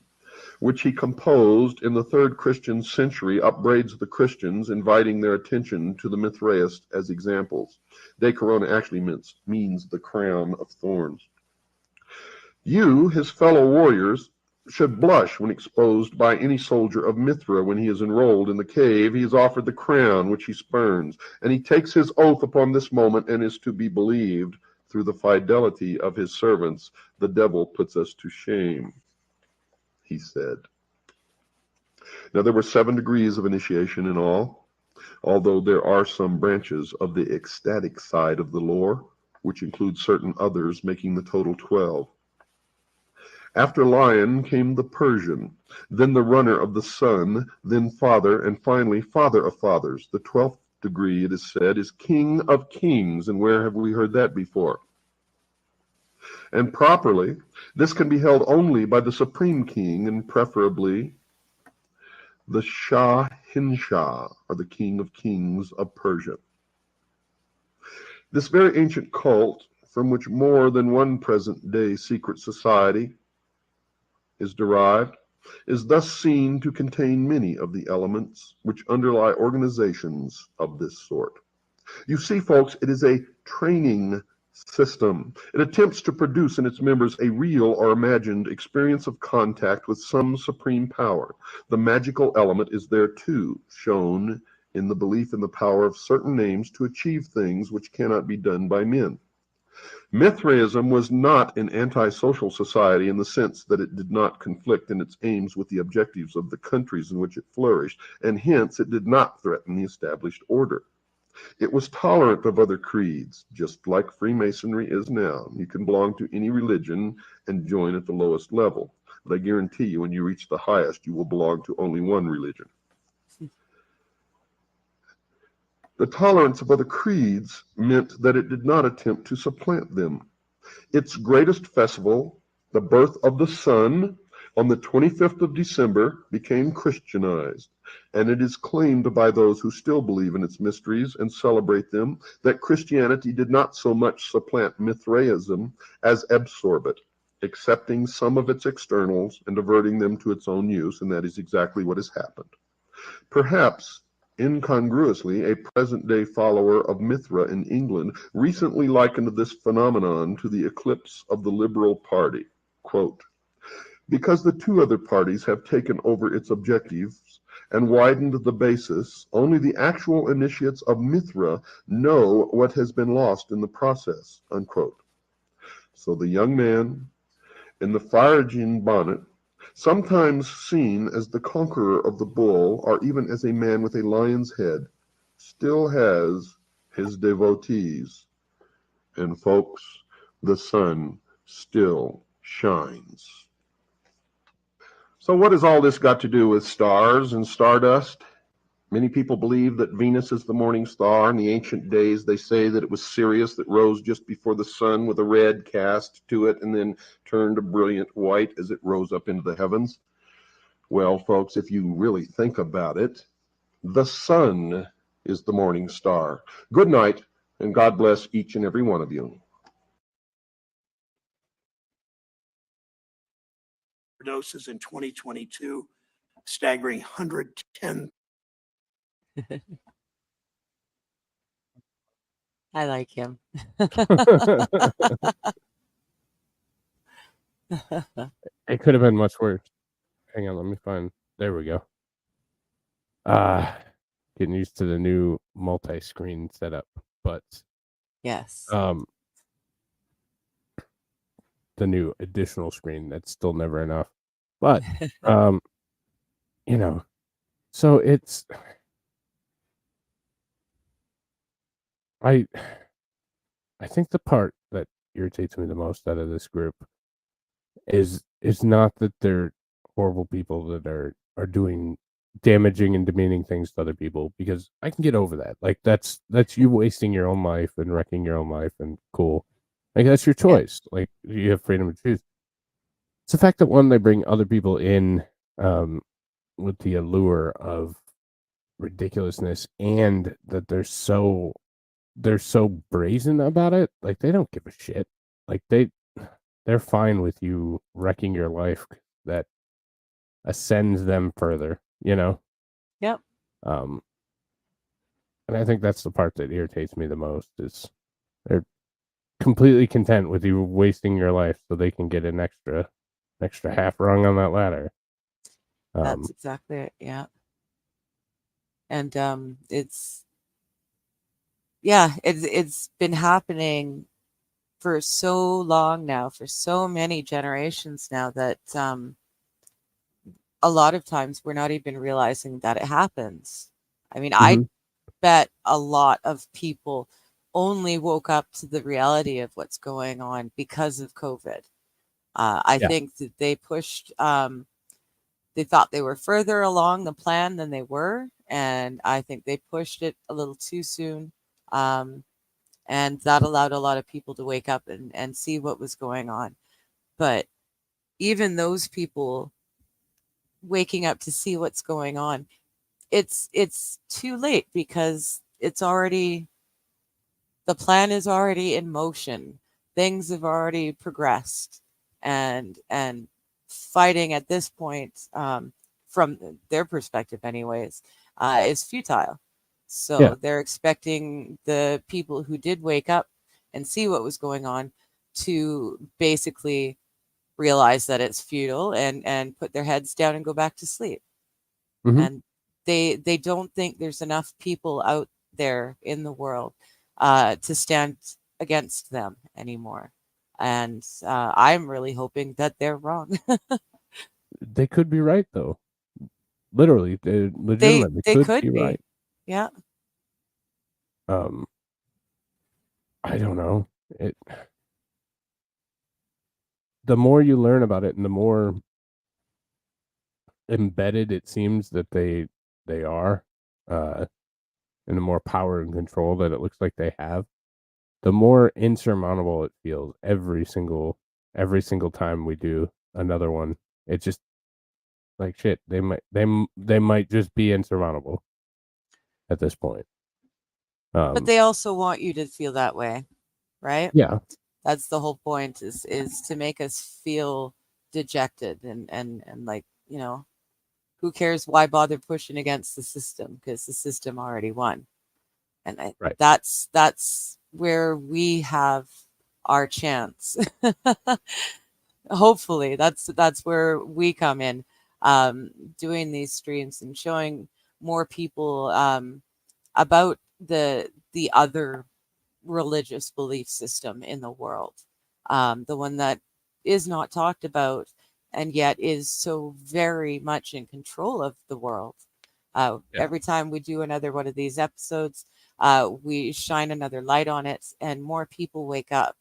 which he composed in the 3rd Christian century, upbraids the Christians, inviting their attention to the Mithraists as examples. De corona actually means the crown of thorns. You, his fellow warriors, should blush when exposed by any soldier of Mithra when he is enrolled in the cave. He is offered the crown which he spurns, and he takes his oath upon this moment and is to be believed. Through the fidelity of his servants, the devil puts us to shame, he said. Now there were 7 degrees of initiation in all, although there are some branches of the ecstatic side of the lore, which include certain others, making the total 12. After Lion came the Persian, then the runner of the sun, then father, and finally father of fathers. The 12th degree, it is said, is king of kings, and where have we heard that before? And properly, this can be held only by the supreme king, and preferably the Shah Hinshah, or the king of kings of Persia. This very ancient cult, from which more than one present-day secret society is derived, is thus seen to contain many of the elements which underlie organizations of this sort. You see, folks, it is a training system. It attempts to produce in its members a real or imagined experience of contact with some supreme power. The magical element is there too, shown in the belief in the power of certain names to achieve things which cannot be done by men. Mithraism was not an anti-social society in the sense that it did not conflict in its aims with the objectives of the countries in which it flourished, and hence it did not threaten the established order. It was tolerant of other creeds, just like Freemasonry is now. You can belong to any religion and join at the lowest level, but I guarantee you when you reach the highest, you will belong to only one religion. The tolerance of other creeds meant that it did not attempt to supplant them. Its greatest festival, the birth of the sun, on the 25th of December, became Christianized, and it is claimed by those who still believe in its mysteries and celebrate them that Christianity did not so much supplant Mithraism as absorb it, accepting some of its externals and diverting them to its own use, and that is exactly what has happened. Perhaps incongruously, a present-day follower of Mithra in England recently likened this phenomenon to the eclipse of the Liberal Party. Quote, because the 2 other parties have taken over its objectives and widened the basis, only the actual initiates of Mithra know what has been lost in the process. Unquote. So the young man in the Phrygian bonnet, sometimes seen as the conqueror of the bull, or even as a man with a lion's head, still has his devotees. And folks, the sun still shines. So what has all this got to do with stars and stardust? Many people believe that Venus is the morning star. In the ancient days, they say that it was Sirius that rose just before the sun with a red cast to it and then turned a brilliant white as it rose up into the heavens. Well, folks, if you really think about it, the sun is the morning star. Good night, and God bless each and every one of you. Doses in 2022, staggering 110. I like him. It could have been much worse. Hang on, let me find. There we go. Getting used to the new multi-screen setup, but Yes. the new additional screen, that's still never enough. But you know, so it's I think the part that irritates me the most out of this group is not that they're horrible people that are doing damaging and demeaning things to other people, because I can get over that. Like that's you wasting your own life and wrecking your own life, and cool. Like that's your choice. Yeah. Like you have freedom to choose. It's the fact that they bring other people in with the allure of ridiculousness, and that they're so brazen about it. Like they don't give a shit. Like they're fine with you wrecking your life. That ascends them further, Yep. Um, and I think that's the part that irritates me the most is they're completely content with you wasting your life so they can get an extra half rung on that ladder. That's exactly it. Yeah. And it's been happening for so long now, for so many generations now, that a lot of times we're not even realizing that it happens. I mean, I Mhm. bet a lot of people only woke up to the reality of what's going on because of COVID. I Yeah. think that they pushed, they thought they were further along the plan than they were. And I think they pushed it a little too soon. Um, and that allowed a lot of people to wake up and see what was going on. But even those people waking up to see what's going on, it's too late because the plan is already in motion. Things have already progressed, and fighting at this point, from their perspective, anyways, is futile. Yeah. So they're expecting the people who did wake up and see what was going on to basically realize that it's futile and put their heads down and go back to sleep. Mhm. And they don't think there's enough people out there in the world to stand against them anymore. And I'm really hoping that they're wrong. They could be right though. Literally, they legitimately They could could be be. right. Yeah. Um, I don't know. It The more you learn about it and the more embedded it seems that they are, uh, and the more power and control that it looks like they have, the more insurmountable it feels every single time we do another one. It just like shit. They might just be insurmountable at this point. But Um, they also want you to feel that way, right? yeah, That's the whole point, is to make us feel dejected and like, who cares, why bother pushing against the system, because the system already won. And right. that's where we have our chance. Hopefully that's where we come in, doing these streams and showing more people about the other religious belief system in the world, the one that is not talked about and yet is so very much in control of the world. Yeah. Every time we do another one of these episodes, we shine another light on it, and more people wake up,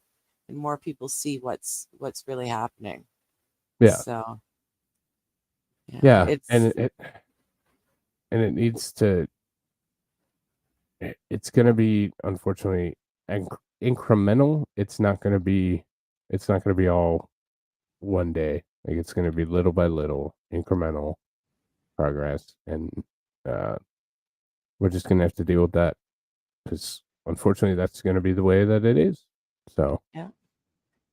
and more people see what's really happening. Yeah. So yeah, Yeah. And it's it needs to. It's going to be unfortunately incremental. It's not going to be. It's not going to be all one day. Like it's going to be little by little, incremental progress, and uh, we're just going to have to deal with that because unfortunately that's going to be the way that it is. So, yeah.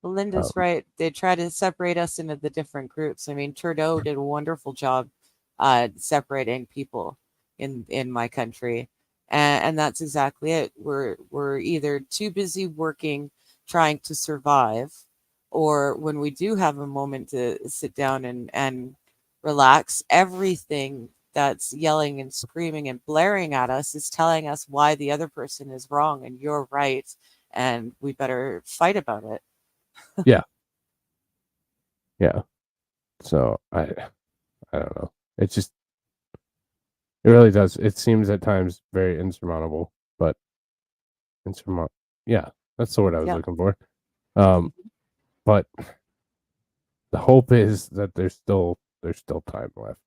Linda's um, right. They try to separate us into the different groups. I mean, Trudeau did a wonderful job separating people in my country, and that's exactly it. We're either too busy working, trying to survive, or when we do have a moment to sit down and relax, everything that's yelling and screaming and blaring at us is telling us why the other person is wrong and you're right, and we better fight about it. yeah, yeah. So I don't know. It's just it really does. It seems at times very insurmountable, but insurmountable. Yeah, that's the word I was Yeah. looking for. Um, but the hope is that there's still time left.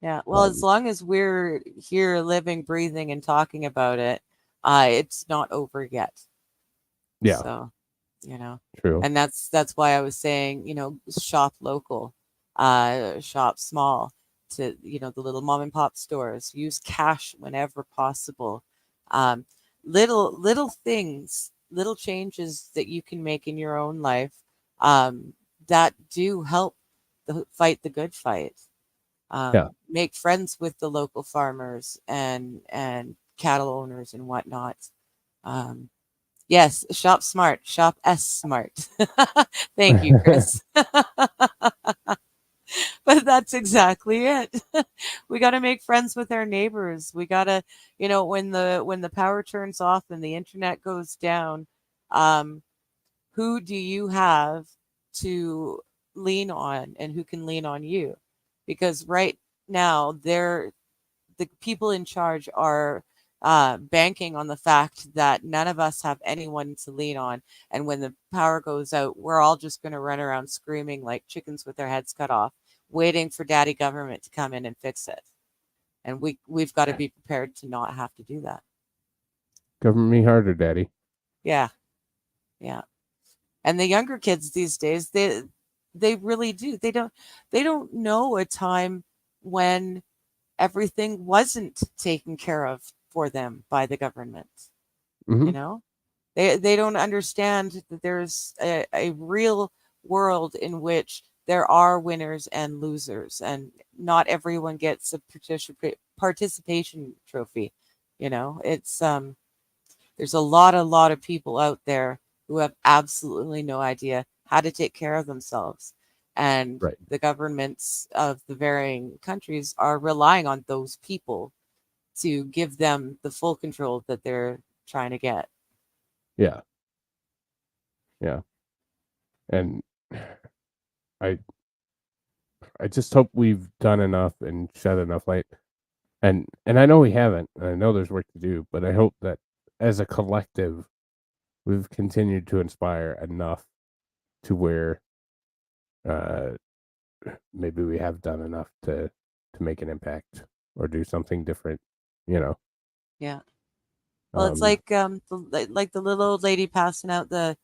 Yeah. Well, as Um, long as we're here living, breathing, and talking about it, it's not over yet. yeah, So, you know, true. and that's why I was saying, shop local, shop small, to, the little mom and pop stores, use cash whenever possible. Um, little things, little changes that you can make in your own life, that do help fight the good fight. Make friends with the local farmers and cattle owners and whatnot. Yes, shop smart, shop S smart. Thank you, Chris. But that's exactly it. We got to make friends with our neighbors. We got to, when the power turns off and the internet goes down, who do you have to lean on and who can lean on you? Because right now the people in charge are banking on the fact that none of us have anyone to lean on. And when the power goes out, we're all just going to run around screaming like chickens with their heads cut off, waiting for daddy government to come in and fix it. And we've got to be prepared to not have to do that. Government me harder, daddy. Yeah. Yeah. And the younger kids these days, they really do. They don't know a time when everything wasn't taken care of for them by the government. Mm-hmm. They don't understand that there's a real world in which there are winners and losers, and not everyone gets a participation trophy. It's there's a lot of people out there who have absolutely no idea how to take care of themselves. And Right. the governments of the varying countries are relying on those people to give them the full control that they're trying to get. Yeah. Yeah. And I just hope we've done enough and shed enough light. And I know we haven't, and I know there's work to do, but I hope that as a collective we've continued to inspire enough to where maybe we have done enough to make an impact or do something different, Yeah. Well, it's like the little old lady passing out the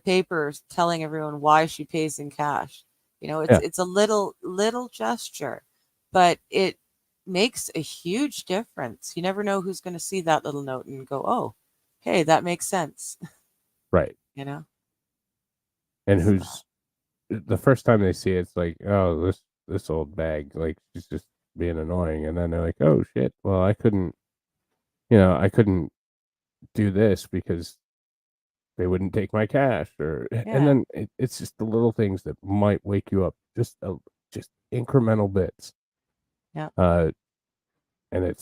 papers, telling everyone why she pays in cash. It's a little gesture, but it makes a huge difference. You never know who's going to see that little note and go, "Oh, hey, that makes sense." Right. And who's the first time they see it, it's like, oh, this old bag, like she's just being annoying, and then they're like, oh shit, well I couldn't do this because they wouldn't take my cash, and then it's just the little things that might wake you up, just incremental bits. Yeah. And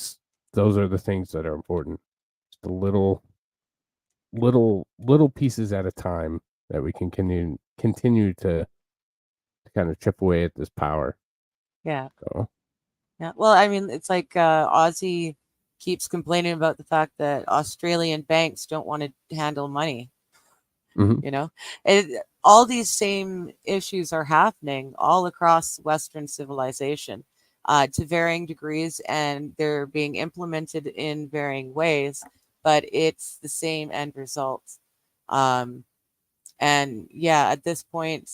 those are the things that are important. Just the little pieces at a time that we can continue to kind of chip away at this power. Yeah. So. Yeah. Well, I mean, it's like Aussie keeps complaining about the fact that Australian banks don't want to handle money. Mm-hmm. All these same issues are happening all across Western civilization to varying degrees, and they're being implemented in varying ways, but it's the same end result. And yeah, at this point,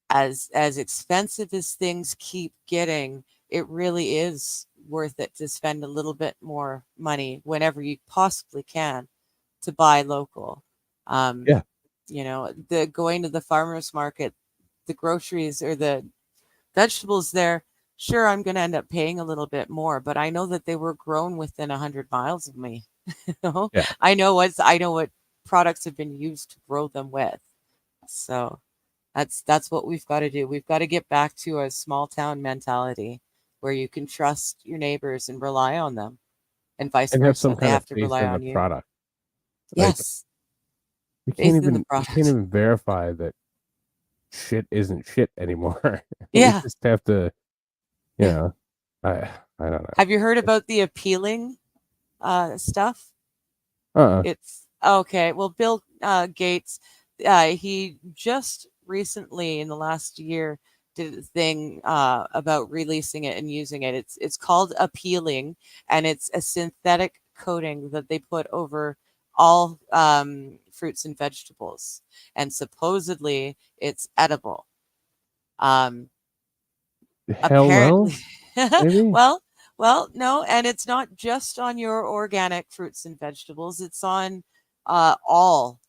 as expensive as things keep getting, it really is worth it to spend a little bit more money whenever you possibly can to buy local. Yeah. The going to the farmer's market, the groceries or the vegetables there, sure, I'm going to end up paying a little bit more, but I know that they were grown within 100 miles of me. Yeah. I know what products have been used to grow them with. So that's what we've got to do. We've got to get back to a small town mentality where you can trust your neighbors and rely on them, and vice and have some versa. They kind of have to faith rely in the on you. product. Yes. We Faith can't in the even product. verify that shit isn't shit anymore. Yeah. We just have to, I don't know. Have you heard about the appealing stuff? It's okay. Well, Bill Gates, he just recently in the last year did a thing about releasing it and using it. It's called appealing, and it's a synthetic coating that they put over all fruits and vegetables, and supposedly it's edible. Hell no, maybe. Well, no, and it's not just on your organic fruits and vegetables. It's on all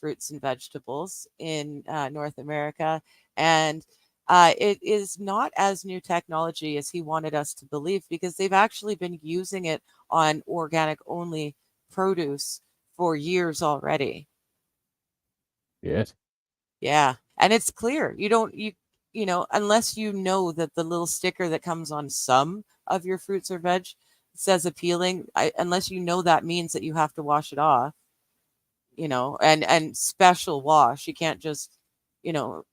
fruits and vegetables in North America. And It is not as new technology as he wanted us to believe, because they've actually been using it on organic only produce for years already. Yes. Yeah. And it's clear. You know, unless you know that the little sticker that comes on some of your fruits or veg says appealing, unless you know that means that you have to wash it off, you know, and special wash. You can't just, you know,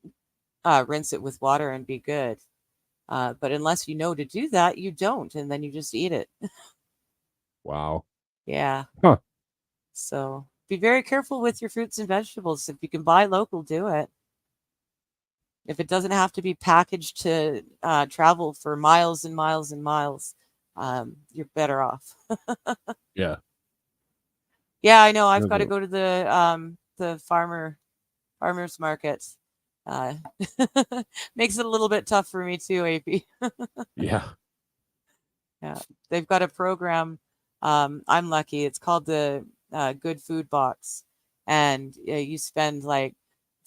rinse it with water and be good. But unless you know to do that, you don't, and then you just eat it. Wow. Yeah. Huh. So be very careful with your fruits and vegetables. If you can buy local, do it. If it doesn't have to be packaged to travel for miles and miles and miles, you're better off. Yeah. Yeah, I know. I've No got to doubt. go to the farmers markets. Uh, makes it a little bit tough for me too, AP. Yeah. Yeah, they've got a program. I'm lucky. It's called the Good Food Box, and you spend like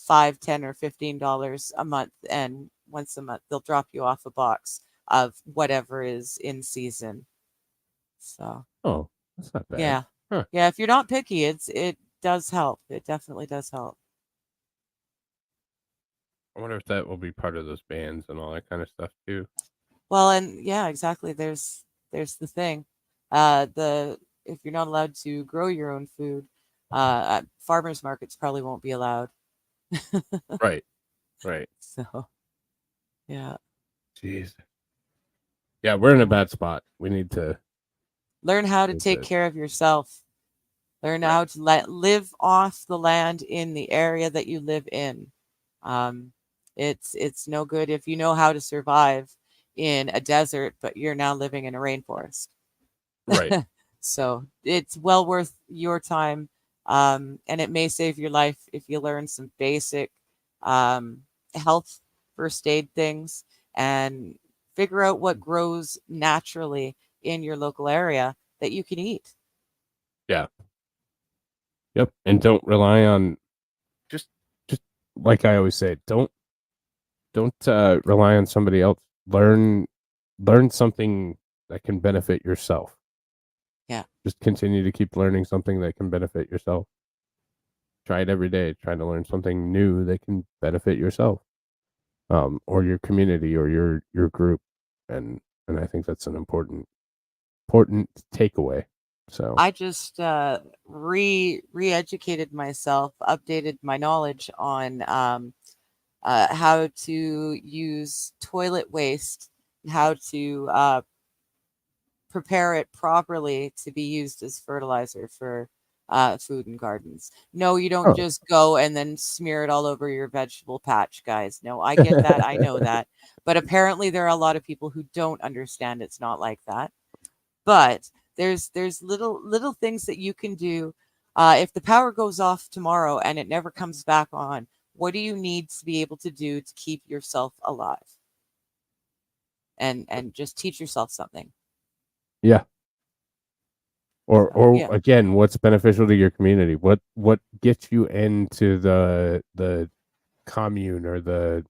$5, $10, or $15 a month, and once a month they'll drop you off a box of whatever is in season. So Oh, that's not bad. yeah, Huh. yeah. If you're not picky, it does help. It definitely does help. I wonder if that will be part of those bands and all that kind of stuff too. Well, and yeah, exactly. There's the thing. The If you're not allowed to grow your own food, farmers markets probably won't be allowed. Right. Right. So yeah, Jeez. Yeah, we're in a bad spot. We need to. learn how to Need take to care of yourself. Learn right. how to live off the land in the area that you live in. Um, it's no good if you know how to survive in a desert, but you're now living in a rainforest. Right. So it's well worth your time. And it may save your life if you learn some basic um, health first aid things and figure out what grows naturally in your local area that you can eat. Yeah. Yep. And don't rely on just like I always say, don't rely on somebody else. Learn something that can benefit yourself. Yeah. Just continue to keep learning something that can benefit yourself. Try it every day. Try to learn something new that can benefit yourself, or your community or your group, and I think that's an important takeaway. So I just re-educated myself, updated my knowledge on how to use toilet waste, how to prepare it properly to be used as fertilizer for food and gardens. No, you don't oh. just go and then smear it all over your vegetable patch, guys. No, I get that. I know that. But apparently there are a lot of people who don't understand it's not like that. But there's little things that you can do. If the power goes off tomorrow and it never comes back on, what do you need to be able to do to keep yourself alive? And just teach yourself something. Yeah. Or Yeah. again, what's beneficial to your community? What gets you into the commune or the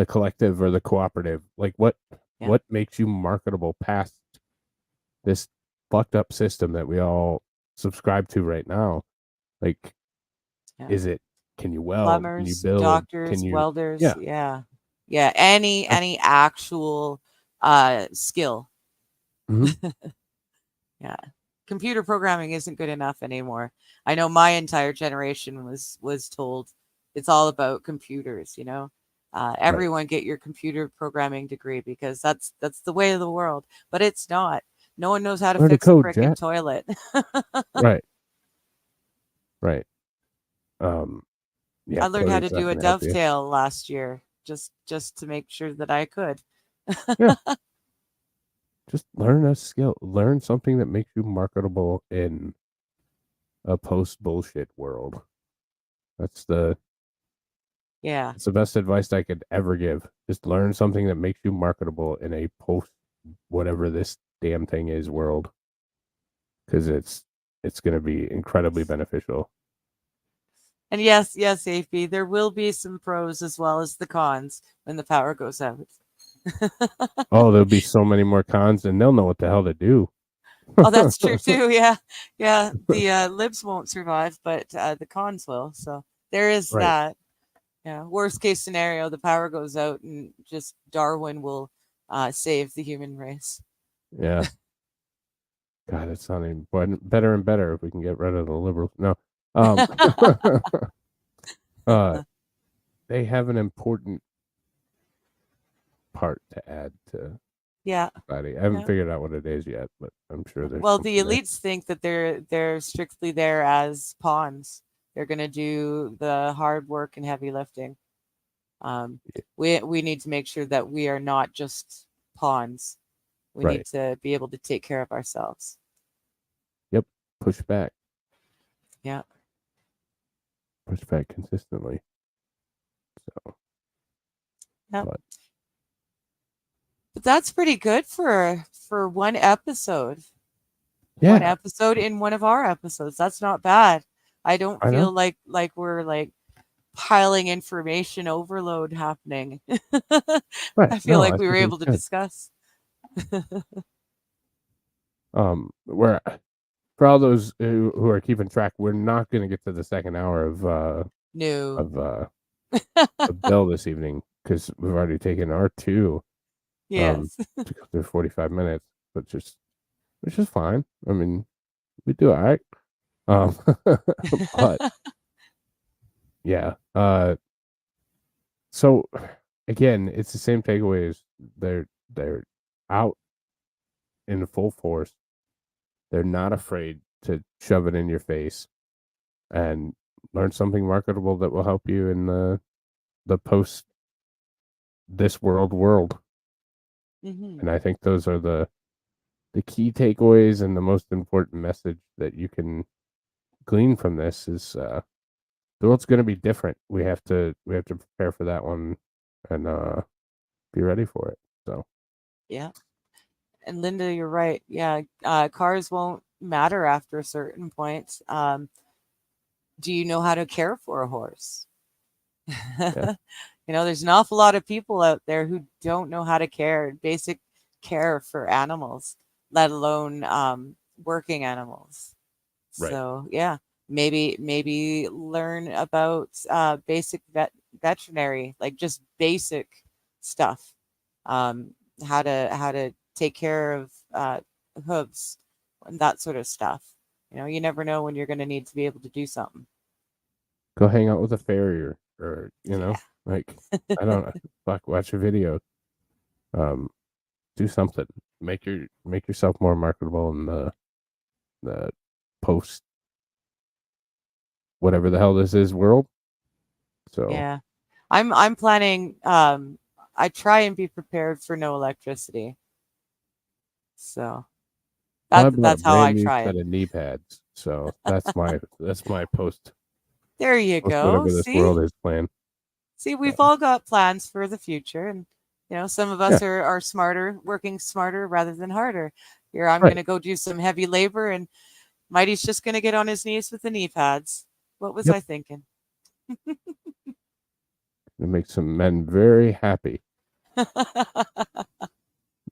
collective or the cooperative? Like Yeah. what makes you marketable past this fucked up system that we all subscribe to right now? Like, Yeah. is it, can you weld? Can you Plumbers, build? Can doctors, you, welders. yeah. Yeah. Yeah. Any actual skill. Mhm. Yeah. Computer programming isn't good enough anymore. I know my entire generation was told it's all about computers, you know. Right. Everyone get your computer programming degree because that's the way of the world. But it's not. No one knows how to Learn to fix a code, frickin' Jet. toilet. Right. Right. Um, yeah, I learned how to coding's not do a going to help you. dovetail last year just to make sure that I could. Yeah. Just learn a skill. Learn something that makes you marketable in a post bullshit world. That's the Yeah. It's the best advice I could ever give. Just learn something that makes you marketable in a post whatever this damn thing is world, because it's going to be incredibly beneficial. And yes, AP, there will be some pros as well as the cons when the power goes out. Oh, there'll be so many more cons, and they'll know what the hell to do. Oh, that's true too. Yeah. The libs won't survive, but the cons will. So there is Right. that. Yeah. Worst case scenario, the power goes out and just Darwin will save the human race. Yeah. God, it's sounding better and better if we can get rid of the liberals. No. They have an important part to add to Yeah. society. I haven't figured out what it is yet, but I'm sure there's. Well, the something there. elites think that they're strictly there as pawns. They're going to do the hard work and heavy lifting. We need to make sure that we are not just pawns. We Right. need to be able to take care of ourselves. Yep. Push back. Yeah. Push back consistently. So. Yeah. But that's pretty good for one episode. Yeah. One episode in one of our episodes. That's not bad. I don't feel like we're like piling information overload happening. Right. I feel No, like I we were think it able was to good. discuss. Where for all those who are keeping track, we're not going to get to the second hour of No. of Bill this evening because we've already taken our two. Yes. To go through 45 minutes, which is fine. I mean, we do all right. But yeah. So again, it's the same takeaways. They're out in full force. They're not afraid to shove it in your face and learn something marketable that will help you in the post this world. Mm-hmm. And I think those are the key takeaways and the most important message that you can glean from this is the world's going to be different. We have to prepare for that one and be ready for it. So yeah. And Linda, you're right. Yeah, cars won't matter after a certain point. Do you know how to care for a horse? yeah. There's an awful lot of people out there who don't know how to basic care for animals, let alone working animals. Right. So yeah, maybe learn about basic veterinary, like just basic stuff. How to take care of hooves and that sort of stuff. You never know when you're going to need to be able to do something. Go hang out with a farrier or like I don't know, watch a video. Do something. Make yourself more marketable in the post whatever the hell this is world. So yeah, I'm planning. I try and be prepared for no electricity. So that's how I try set it. of knee pads. So that's my post. There you go. Whatever this world is planned. See, we've all got plans for the future, and some of us are smarter, working smarter rather than harder. Here, I'm going to go do some heavy labor, and Mighty's just going to get on his knees with the knee pads. What was I thinking? It makes some men very happy.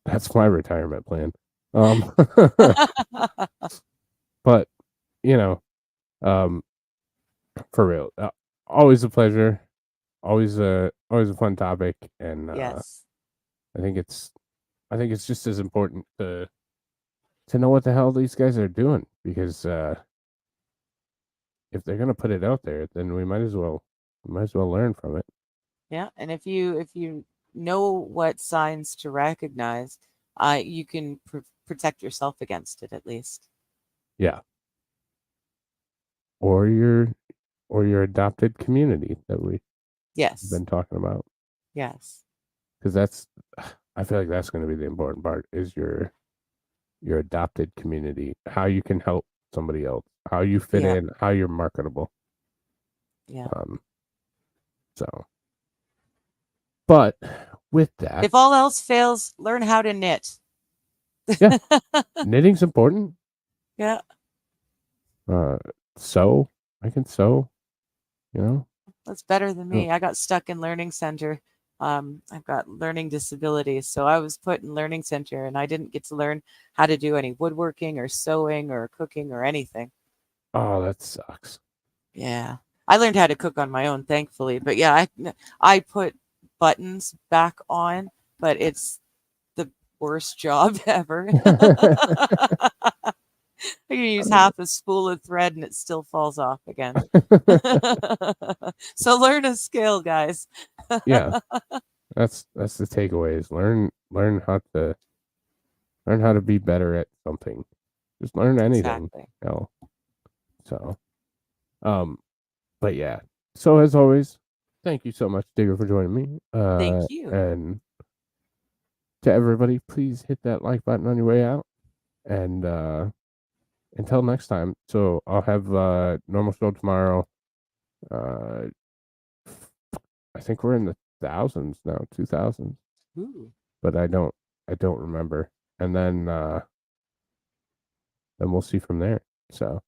That's my retirement plan. But for real, always a pleasure. Always a fun topic, and yes, I think it's just as important to know what the hell these guys are doing because if they're gonna put it out there, then we might as well learn from it. Yeah, and if you know what signs to recognize, you can protect yourself against it at least. Yeah. Or your adopted community that we've been talking about. Yes. Because I feel like that's going to be the important part is your adopted community, how you can help somebody else, how you fit in, how you're marketable. Yeah. So, but with that, if all else fails, learn how to knit. Yeah, knitting's important. Yeah. Sew. I can sew. You know? That's better than me. I got stuck in learning center. I've got learning disabilities, so I was put in learning center, and I didn't get to learn how to do any woodworking or sewing or cooking or anything. Oh, that sucks. Yeah, I learned how to cook on my own, thankfully. But yeah, I put buttons back on, but it's the worst job ever. I can use half a spool of thread and it still falls off again. So learn a skill, guys. Yeah. That's the takeaway is learn how to be better at something. Just learn anything. Exactly. You know? So but yeah. So as always, thank you so much, Digger, for joining me. Thank you. And to everybody, please hit that like button on your way out. And until next time. So I'll have normal show tomorrow. I think we're in the thousands now, 2000s. Ooh. But I don't remember. And then we'll see from there. So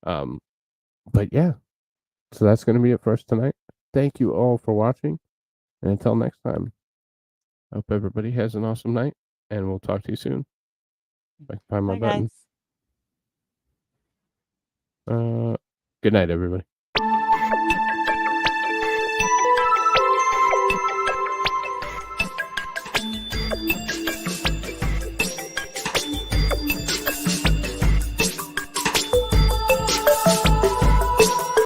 but yeah. So that's going to be it for us tonight. Thank you all for watching. And until next time, I hope everybody has an awesome night. And we'll talk to you soon. If I can find my Bye, button. guys. Good night, everybody.